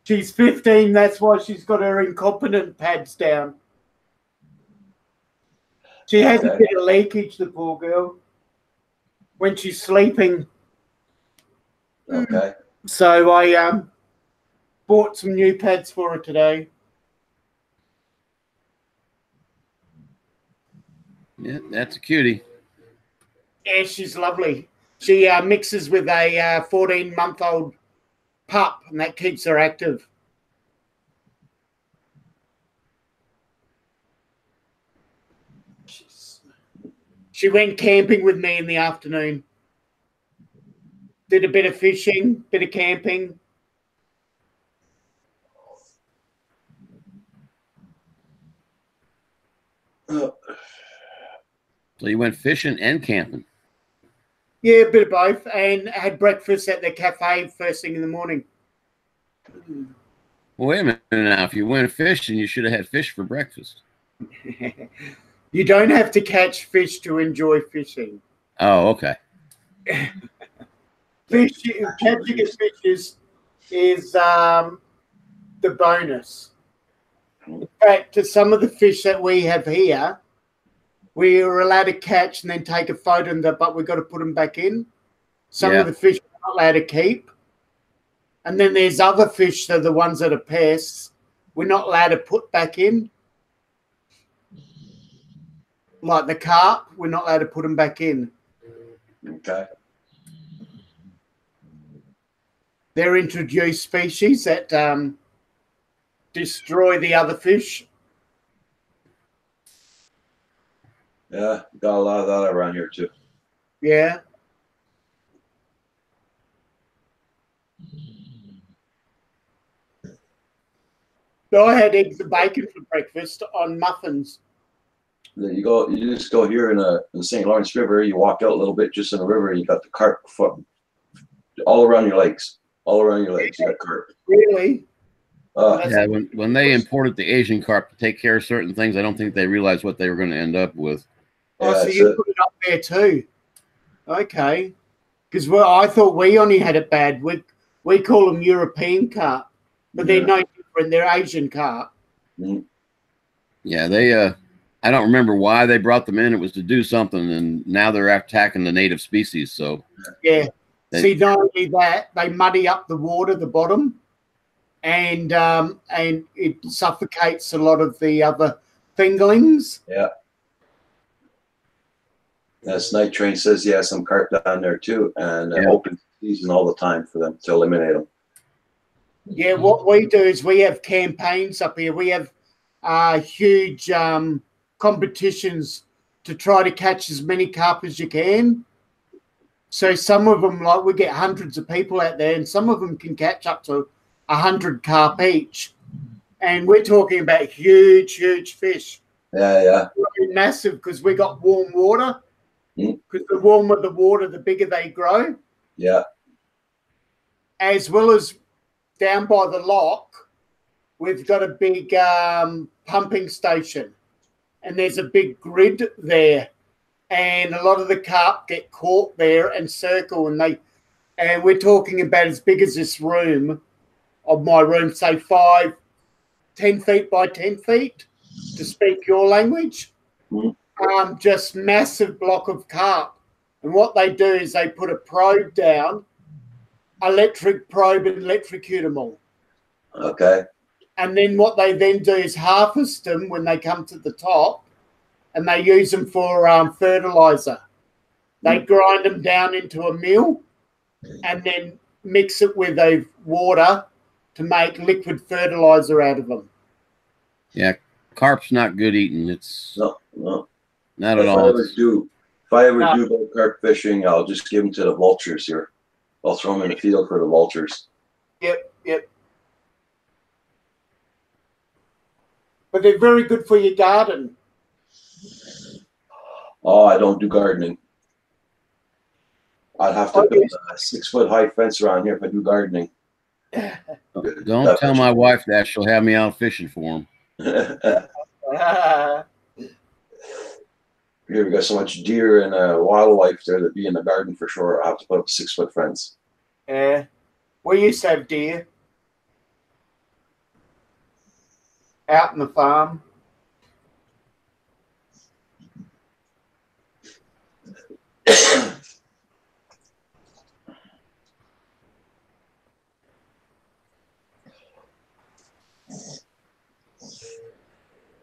She's 15. That's why she's got her incompetent pads down. She has a bit of leakage, the poor girl, when she's sleeping. Okay. So I bought some new pads for her today. Yeah, that's a cutie. Yeah, she's lovely. She mixes with a 14-month-old pup, and that keeps her active. She went camping with me in the afternoon. Did a bit of fishing, bit of camping. So you went fishing and camping? Yeah, a bit of both, and had breakfast at the cafe first thing in the morning. Well, wait a minute now. If you went fishing, you should have had fish for breakfast. You don't have to catch fish to enjoy fishing. Oh, okay. Catching fish is the bonus. In fact, to some of the fish that we have here, we are allowed to catch and then take a photo of them, but we've got to put them back in. Some of the fish we're not allowed to keep. And then there's other fish that are the ones that are pests we're not allowed to put back in. Like the carp, we're not allowed to put them back in. Okay. They're introduced species that destroy the other fish. Yeah, got a lot of that around here too. Yeah. So I had eggs and bacon for breakfast on muffins. You just go here in the St. Lawrence River. You walk out a little bit just in the river, and you got the carp foot all around your legs. All around your legs, you got carp. Really? Yeah, when they imported the Asian carp to take care of certain things, I don't think they realized what they were going to end up with. Oh, so you put it up there too? Okay. Because I thought we only had it bad. We call them European carp, but they're no different. They're Asian carp. Yeah, they. I don't remember why they brought them in. It was to do something, and now they're attacking the native species. So yeah. See, not only that, they muddy up the water, the bottom, and it suffocates a lot of the other fingerlings. Yeah. As Night Train says, yeah, some carp down there too, and open season all the time for them to eliminate them. Yeah, what we do is we have campaigns up here. We have huge competitions to try to catch as many carp as you can. So some of them, like we get hundreds of people out there, and some of them can catch up to 100 carp each. And we're talking about huge, huge fish. Yeah. Really massive, because we got warm water. Because the warmer the water, the bigger they grow. Yeah. As well as down by the lock, we've got a big pumping station. And there's a big grid there. And a lot of the carp get caught there and circle. And we're talking about as big as this room, of my room, say 10 feet by 10 feet, to speak your language. Just massive block of carp. And what they do is they put a probe down, electric probe, and electrocute them all. Okay. And then what they then do is harvest them when they come to the top, and they use them for fertilizer. They grind them down into a mill and then mix it with a water to make liquid fertilizer out of them. Yeah, carp's not good eating. It's no, not at all. If I ever do go carp fishing, I'll just give them to the vultures here. I'll throw them in the field for the vultures. Yep. But they're very good for your garden. Oh, I don't do gardening. I'd have to build a 6-foot high fence around here if I do gardening. Don't tell my wife that. She'll have me out fishing for them. Here we got so much deer and wildlife there that be in the garden for sure. I have to put up a 6-foot fence. Yeah, we used to have deer out in the farm.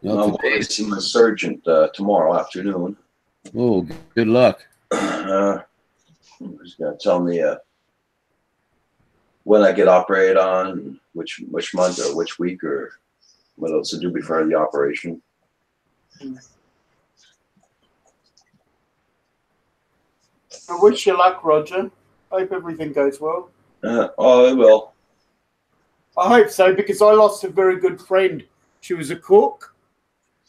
I'm going to see my surgeon tomorrow afternoon. Oh, good luck. He's going to tell me when I get operated on, which month or which week or what else to do before the operation. I wish you luck, Roger. Hope everything goes well. Oh, it will. I hope so, because I lost a very good friend. She was a cook,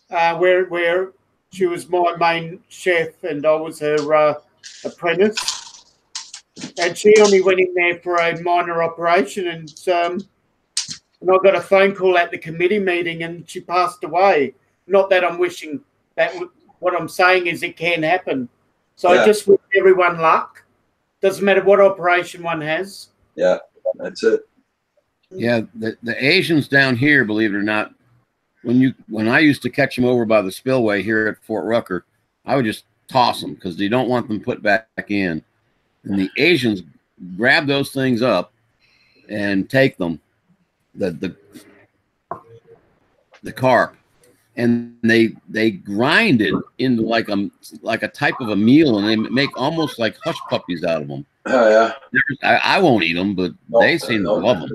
where she was my main chef and I was her apprentice. And she only went in there for a minor operation, and I got a phone call at the committee meeting and she passed away. Not that I'm wishing that. What I'm saying is it can happen. So I just wish everyone luck. Doesn't matter what operation one has. Yeah, that's it. Yeah, the Asians down here, believe it or not, when I used to catch them over by the spillway here at Fort Rucker, I would just toss them because they don't want them put back in. And the Asians grab those things up and take them, the carp, and they grind it into like a type of a meal, and they make almost like hush puppies out of them. Oh yeah. I won't eat them, but they seem to love them.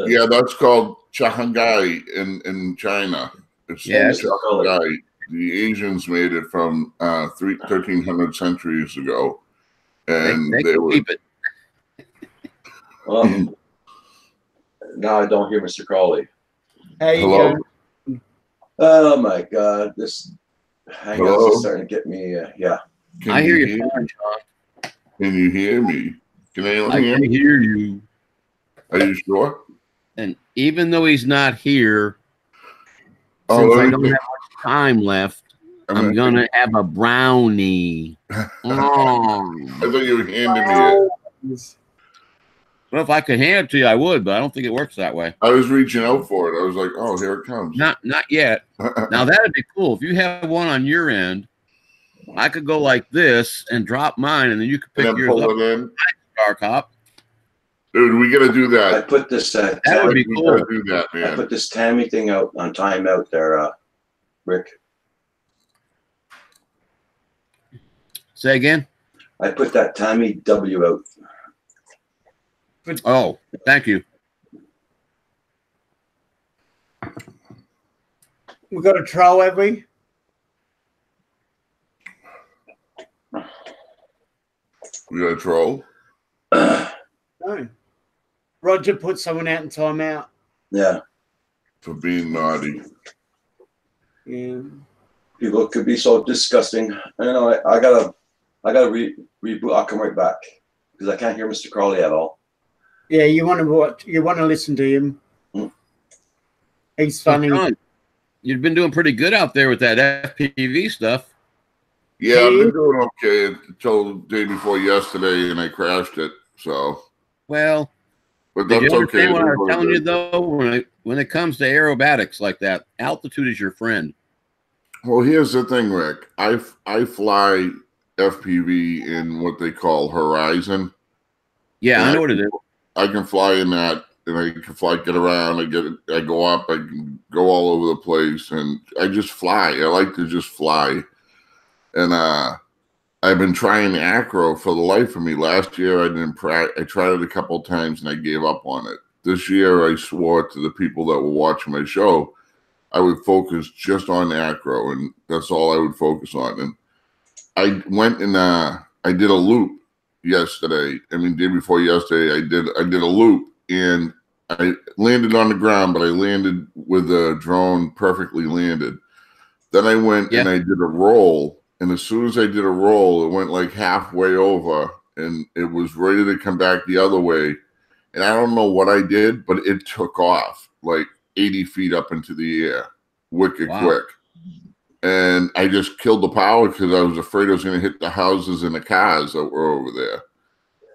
Yeah, that's called Shanghai in China. It's Yes. Shanghai. The Asians made it from 1300 centuries ago, and They they can were. keep it. Well, now I don't hear Mr. Crawley. How you Hello? going? Oh my God, this hangouts Hello? is starting to get me. Yeah. Can I hear you me? fine, Sean. Can you hear me? Can anyone I hear can me? hear you. Are you sure? And even though he's not here, Oh, since let I me don't think. have much time left, I'm gonna gonna have a brownie. I thought you were handing me it. Well, if I could hand it to you, I would, but I don't think it works that way. I was reaching out for it. I was like, oh, here it comes. Not yet. Now that'd be cool. If you have one on your end, I could go like this and drop mine, and then you could and pick then yours pull up. it in. StarCop. Dude, we got to do I that. put this. That would be We cool. got to do that, I man. put this Tammy thing out on timeout there, Rick. Say again. I put that Tammy W out. Oh, thank you. We got a troll, have we? We got a troll. No. Roger put someone out in timeout. Yeah. For being naughty. Yeah. People could be so disgusting. I know. I gotta reboot. I'll come right back because I can't hear Mr. Crawley at all. Yeah, you want to watch? You want to listen to him? Mm. He's funny. Sean, you've been doing pretty good out there with that FPV stuff. Yeah, I've been doing okay until the day before yesterday, and I crashed it. So, Well, but did that's you okay. understand what I It is was what telling it you is. though? When it comes to aerobatics like that, altitude is your friend. Well, here's the thing, Rick. I fly FPV in what they call Horizon. Yeah, And I know what it is. I can fly in that, and I can fly, get around. I go up. I can go all over the place, and I just fly. I like to just fly. And I've been trying acro for the life of me. Last year, I didn't. I tried it a couple of times, and I gave up on it. This year, I swore to the people that were watching my show, I would focus just on acro, and that's all I would focus on. And I went and I did a loop yesterday. I mean, day before yesterday, I did a loop, and I landed on the ground, but I landed with the drone perfectly landed. Then I went and I did a roll, and as soon as I did a roll, it went like halfway over, and it was ready to come back the other way. And I don't know what I did, but it took off like 80 feet up into the air, wicked quick. And I just killed the power because I was afraid I was going to hit the houses and the cars that were over there.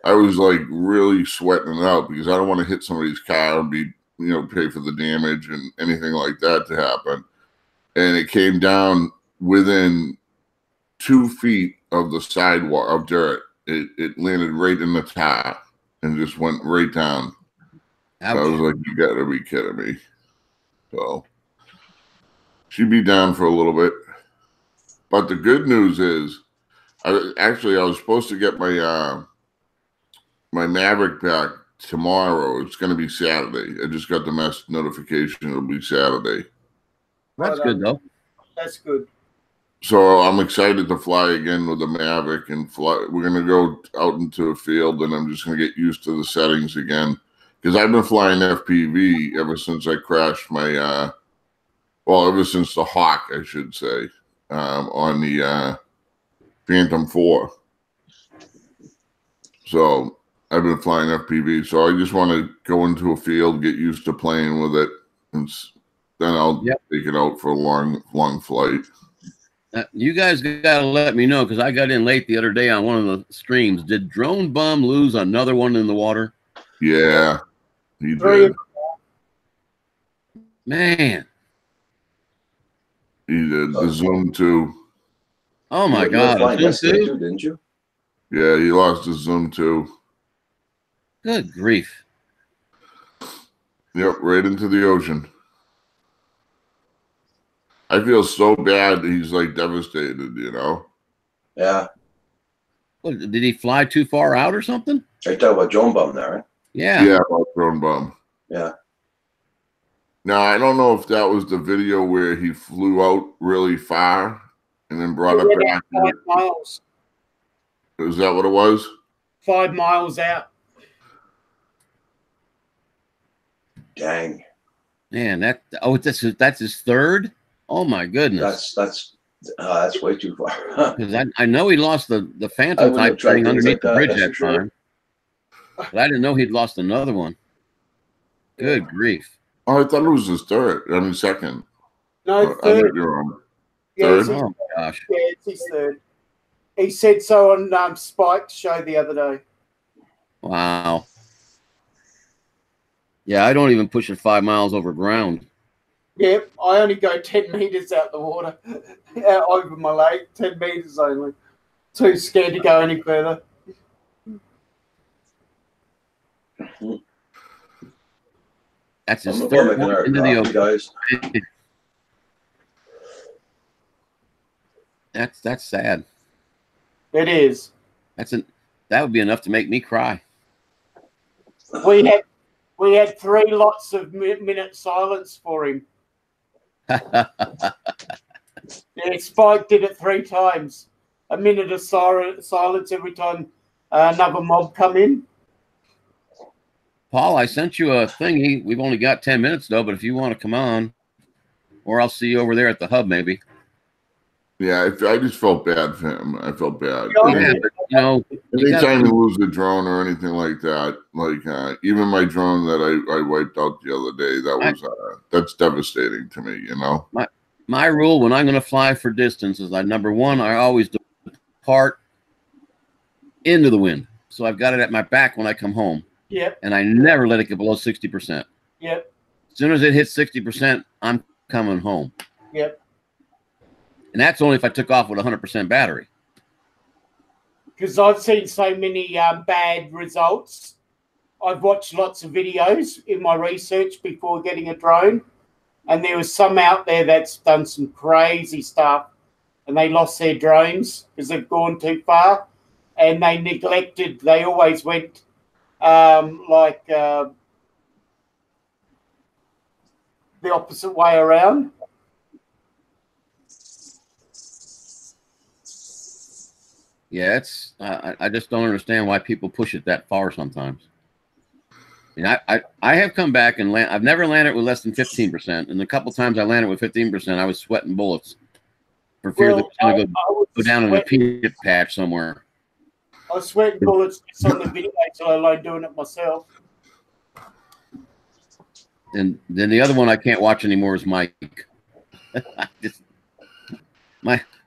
I was like really sweating it out because I don't want to hit somebody's car and be, pay for the damage and anything like that to happen. And it came down within 2 feet of the sidewalk of dirt. It landed right in the tire and just went right down. Ouch. I was like, you got to be kidding me. So she'd be down for a little bit. But the good news is, I was supposed to get my my Maverick back tomorrow. It's going to be Saturday. I just got the notification it'll be Saturday. That's good, though. That's good. So I'm excited to fly again with the Maverick and fly. We're going to go out into a field, and I'm just going to get used to the settings again. Because I've been flying FPV ever since I crashed my, ever since the Hawk, I should say, on the Phantom 4. So I've been flying FPV. So I just want to go into a field, get used to playing with it, and then I'll take it out for a long flight. You guys got to let me know because I got in late the other day on one of the streams. Did Drone Bum lose another one in the water? Yeah, he did. Man. He did. The Zoom 2. Oh, my God. Zoom 2, didn't you? Yeah, he lost his Zoom 2. Good grief. Yep, right into the ocean. I feel so bad he's like devastated, Yeah. Well, did he fly too far out or something? You're talking about Drone Bum there, right? Yeah. Yeah, about Drone Bum. Yeah. Now, I don't know if that was the video where he flew out really far and then brought up Yeah, back. 5 miles. Is that what it was? 5 miles out. Dang. Man, that's his third. Oh my goodness. That's way too far. Because I know he lost the I Phantom wouldn't have type tried thing things underneath like the that, bridge that's that for sure. time. But I didn't know he'd lost another one. Good grief. Oh, I thought it was his third. I mean, second. No, I might third. be wrong. Yeah, Third? it's his, Oh my gosh. yeah, it's his third. He said so on Spike's show the other day. Wow. Yeah, I don't even push it 5 miles over ground. Yep, I only go 10 meters out the water, out over my leg, 10 meters only. Too scared to go any further. That's his I'm third making one our into the coffee, ocean. guys. That's sad. It is. That would be enough to make me cry. We had 3 lots of minute silence for him. Yeah, Spike did it 3 times. A minute of silence every time another mob come in. Paul, I sent you a thingy. We've only got 10 minutes though, but if you want to come on, or I'll see you over there at the hub maybe. Yeah, I just felt bad for him. I felt bad. Yeah, but you know, Anytime you lose a drone or anything like that, like even my drone that I wiped out the other day, that's devastating to me. You know. My rule when I'm going to fly for distance is number one, I always depart into the wind, so I've got it at my back when I come home. Yep. And I never let it get below 60%. Yep. As soon as it hits 60%, I'm coming home. Yep. And that's only if I took off with 100% battery. Because I've seen so many bad results. I've watched lots of videos in my research before getting a drone. And there was some out there that's done some crazy stuff. And they lost their drones because they've gone too far. And they always went the opposite way around. Yeah, I just don't understand why people push it that far sometimes. I have come back and I've never landed with less than 15%, and the couple times I landed with 15%, I was sweating bullets for fear that it was going to go down in a pit patch somewhere. I was sweating bullets just on the video, so I like doing it myself. And then the other one I can't watch anymore is Mike.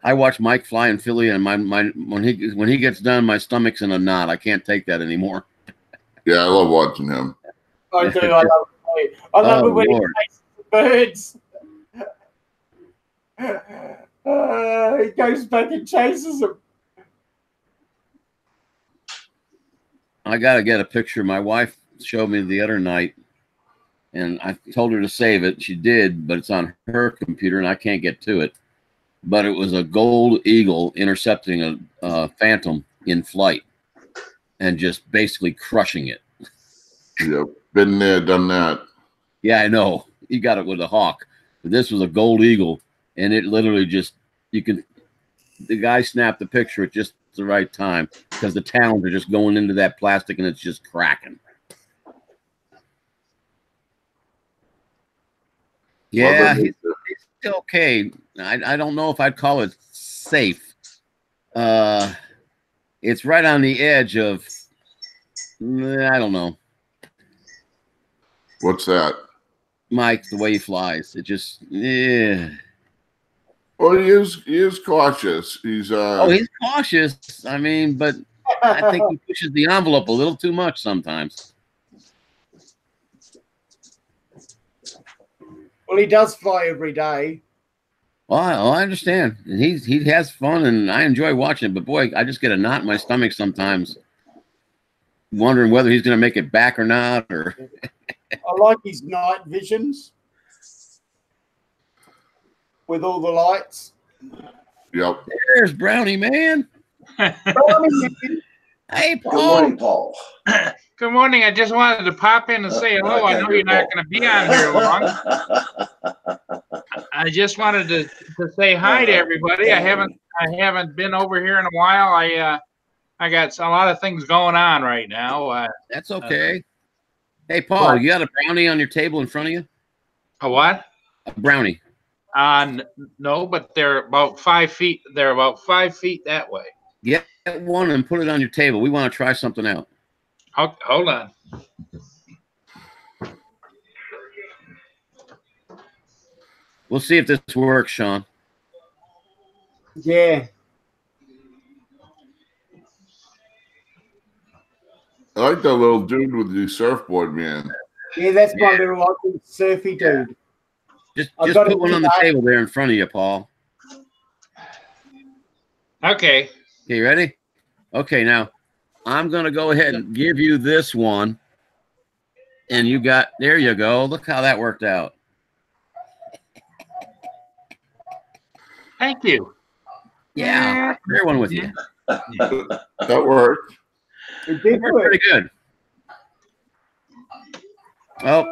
I watch Mike fly in Philly, and when he gets done, my stomach's in a knot. I can't take that anymore. Yeah, I love watching him. I do. I love it. I love it when Lord. he chases birds. He goes back and chases them. I got to get a picture. My wife showed me the other night, and I told her to save it. She did, but it's on her computer, and I can't get to it. But it was a gold eagle intercepting a Phantom in flight and just basically crushing it. Yep, been there, done that. Yeah, I know. He got it with a hawk. But this was a gold eagle, and it literally just, the guy snapped the picture at just the right time because the talons are just going into that plastic and it's just cracking. Yeah, he's okay. I don't know if I'd call it safe. It's right on the edge of, I don't know. What's that? Mike, the way he flies, it just, yeah. Well, he is cautious. He's he's cautious. I mean, but I think he pushes the envelope a little too much sometimes. Well, he does fly every day. Well, I understand. And he has fun, and I enjoy watching it. But boy, I just get a knot in my stomach sometimes, wondering whether he's going to make it back or not. Or I like his night visions with all the lights. Yep. There's Brownie, man. Brownie, Hey, Good Paul. morning, Paul. Good morning. I just wanted to pop in and say hello. I know you're not going to be on here long. I just wanted to say hi to everybody. I haven't been over here in a while. I got a lot of things going on right now. That's okay. Hey, Paul, but- you got a brownie on your table in front of you? A what? A brownie. No, but they're about 5 feet. They're about 5 feet that way. Get one and put it on your table. We want to try something out. Hold on. We'll see if this works, Sean. Yeah. I like that little dude with the surfboard, man. Yeah, that's my little Aussie surfy dude. Just got put it one on the tonight. table there in front of you, Paul. Okay. Okay, you ready? Okay, now I'm going to go ahead and give you this one. And you got, there you go. Look how that worked out. Thank you. Yeah, share one with you. That worked. It did Worked work. pretty good. Well,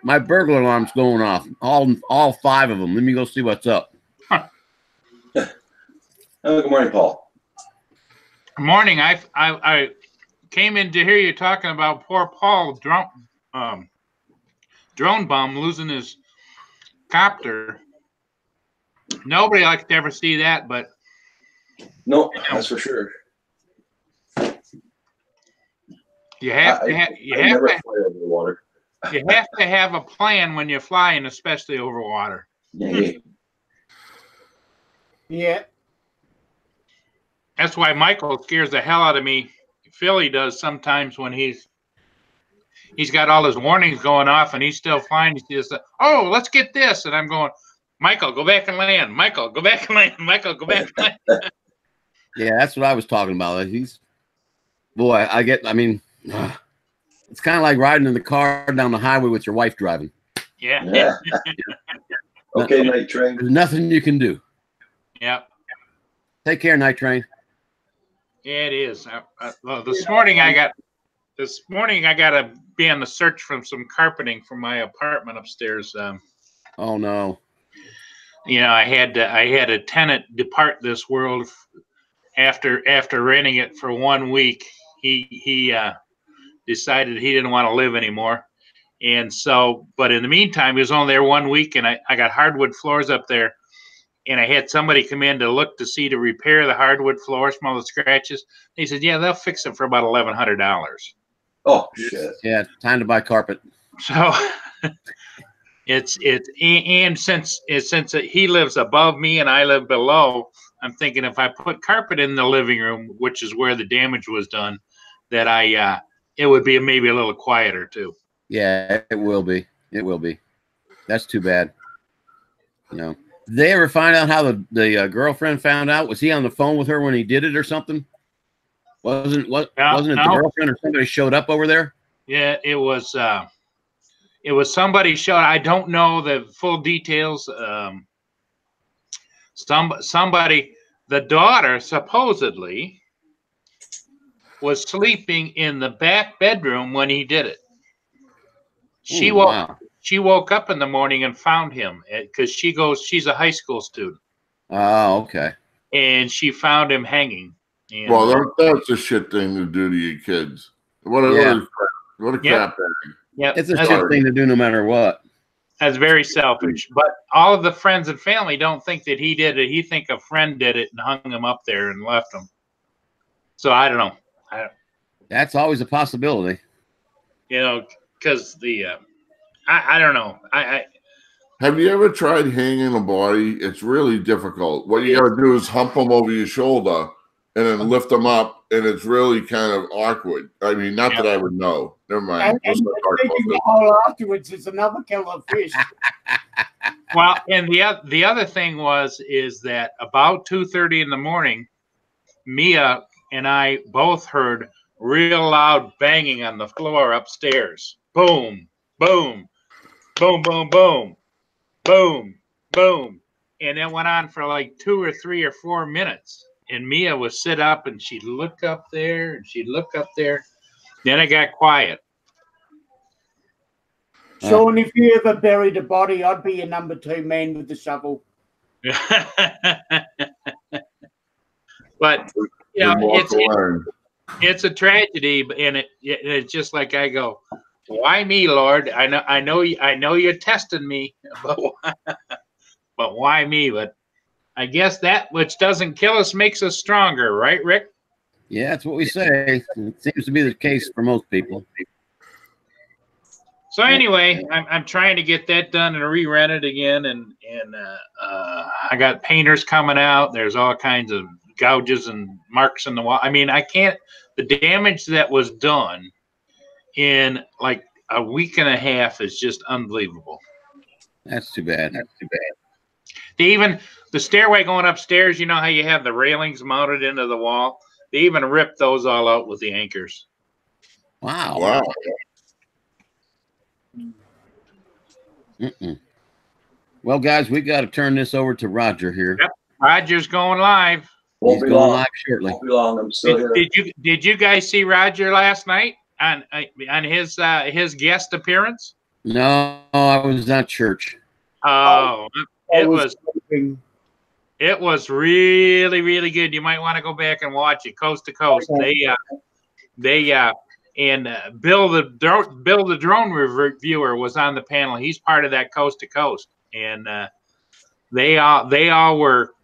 my burglar alarm's going off. All 5 of them. Let me go see what's up. Good morning, Paul. Good morning. I came in to hear you talking about poor Paul drone bomb losing his copter. Nobody likes to ever see that, but No, that's for sure. you have to never fly over the water. you have to have a plan when you're flying, especially over water. Yeah. Yeah. That's why Michael scares the hell out of me. Philly does sometimes when he's got all his warnings going off and he's still flying. He just, oh, let's get this, and I'm going, Michael, go back and land. Michael, go back and land. Michael, go back and land. Yeah, that's what I was talking about. Boy, I mean, it's kind of like riding in the car down the highway with your wife driving. Yeah. Okay, Night Train. There's nothing you can do. Yeah. Take care, Night Train. Yeah, it is. Well, this morning I got to be on the search for some carpeting for my apartment upstairs. Oh no. I had a tenant depart this world after renting it for 1 week. He decided he didn't want to live anymore, and so. But in the meantime, he was only there 1 week, and I got hardwood floors up there. And I had somebody come in to look to repair the hardwood floors from all the scratches. He said, yeah, they'll fix it for about $1,100. Oh, shit. Yeah, time to buy carpet. So and since he lives above me and I live below, I'm thinking if I put carpet in the living room, which is where the damage was done, that it would be maybe a little quieter too. Yeah, it will be. It will be. That's too bad. Did they ever find out how the girlfriend found out? Was he on the phone with her when he did it or something? Wasn't it the girlfriend or somebody showed up over there? Yeah, it was somebody showed. I don't know the full details. Somebody, the daughter supposedly was sleeping in the back bedroom when he did it. She woke up in the morning and found him because she's a high school student. Oh, okay. And she found him hanging. And, Well, that's a shit thing to do to your kids. What a crap bag. Yeah, it's a shit thing to do no matter what. That's very selfish. But all of the friends and family don't think that he did it. He think a friend did it and hung him up there and left him. So I don't know. That's always a possibility. Because I don't know. Have you ever tried hanging a body? It's really difficult. What you got to do is hump them over your shoulder and then lift them up, and it's really kind of awkward. I mean, not that I would know. Never mind. And the hole afterwards is another killer fish. Well, and the other thing is that about 2:30 in the morning, Mia and I both heard real loud banging on the floor upstairs. Boom, boom, boom, boom, boom, boom, boom. And it went on for like 2 or 3 or 4 minutes. Mia would sit up and she'd look up there and she'd look up there. Then it got quiet. Sean, if you ever buried a body, I'd be your number 2 man with the shovel. But you know, Walk the line. it's a tragedy, and it's just like I go, why me, Lord? I know you're testing me, but why me? But I guess that which doesn't kill us makes us stronger, right, Rick? Yeah, that's what we say. It seems to be the case for most people. So anyway, I'm trying to get that done and re-rent it again, and I got painters coming out. There's all kinds of gouges and marks in the wall. I mean, I can't. The damage that was done in like a week and a half is just unbelievable. That's too bad. The stairway going upstairs, you know how you have the railings mounted into the wall? They even ripped those all out with the anchors. Wow. Wow. Well, guys, we got to turn this over to Roger here. Yep. Roger's going live. He's going live shortly. Won't be long. I'm still here. Did you guys see Roger last night on his guest appearance? No, I was at church. Oh, it was really, really good. You might want to go back and watch it, coast to coast. Okay. Bill the drone reviewer was on the panel. He's part of that coast to coast, and they all were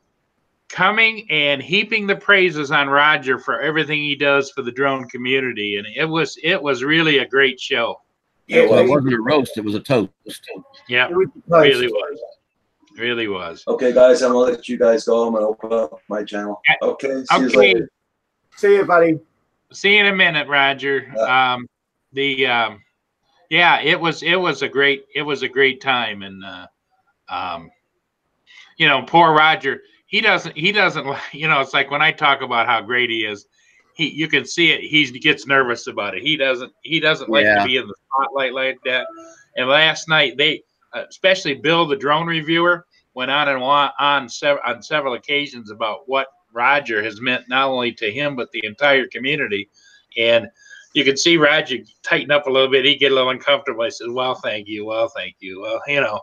coming and heaping the praises on Roger for everything he does for the drone community, and it was really a great show. Yeah, well, it wasn't a roast; it was a toast. Yeah, really was. Okay, guys, I'm gonna let you guys go. I'm gonna open up my channel. Okay, see you later. See you, buddy. See you in a minute, Roger. It was a great time, and you know, poor Roger. He doesn't, you know, it's like when I talk about how great he is, you can see it. He gets nervous about it. He doesn't like to be in the spotlight like that. And last night they, especially Bill, the drone reviewer, went on several occasions about what Roger has meant not only to him but the entire community. And you can see Roger tighten up a little bit. He get a little uncomfortable. I said, "Well, thank you. Well, thank you." Well, you know,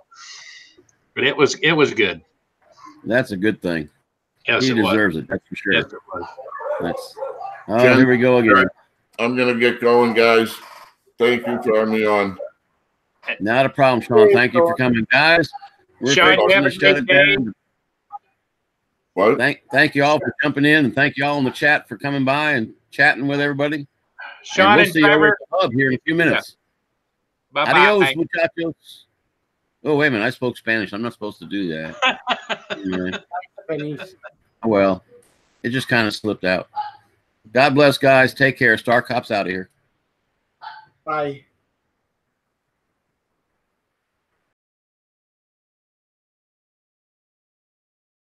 but it was good. That's a good thing. Yes, he it deserves was. it. That's for sure. Yes, it was. That's. Oh, here we go again. I'm gonna get going, guys. Thank you for having me on. Not a problem, Sean. Thank you for coming, guys. We're Sean, have a great day. What? Thank you all for jumping in, and thank you all in the chat for coming by and chatting with everybody. Sean and we'll see you over at the hub here in a few minutes. Yeah. Adios, muchachos. Oh, wait a minute. I spoke Spanish. I'm not supposed to do that. Well, it just kind of slipped out. God bless, guys. Take care. StarCop's out of here. Bye.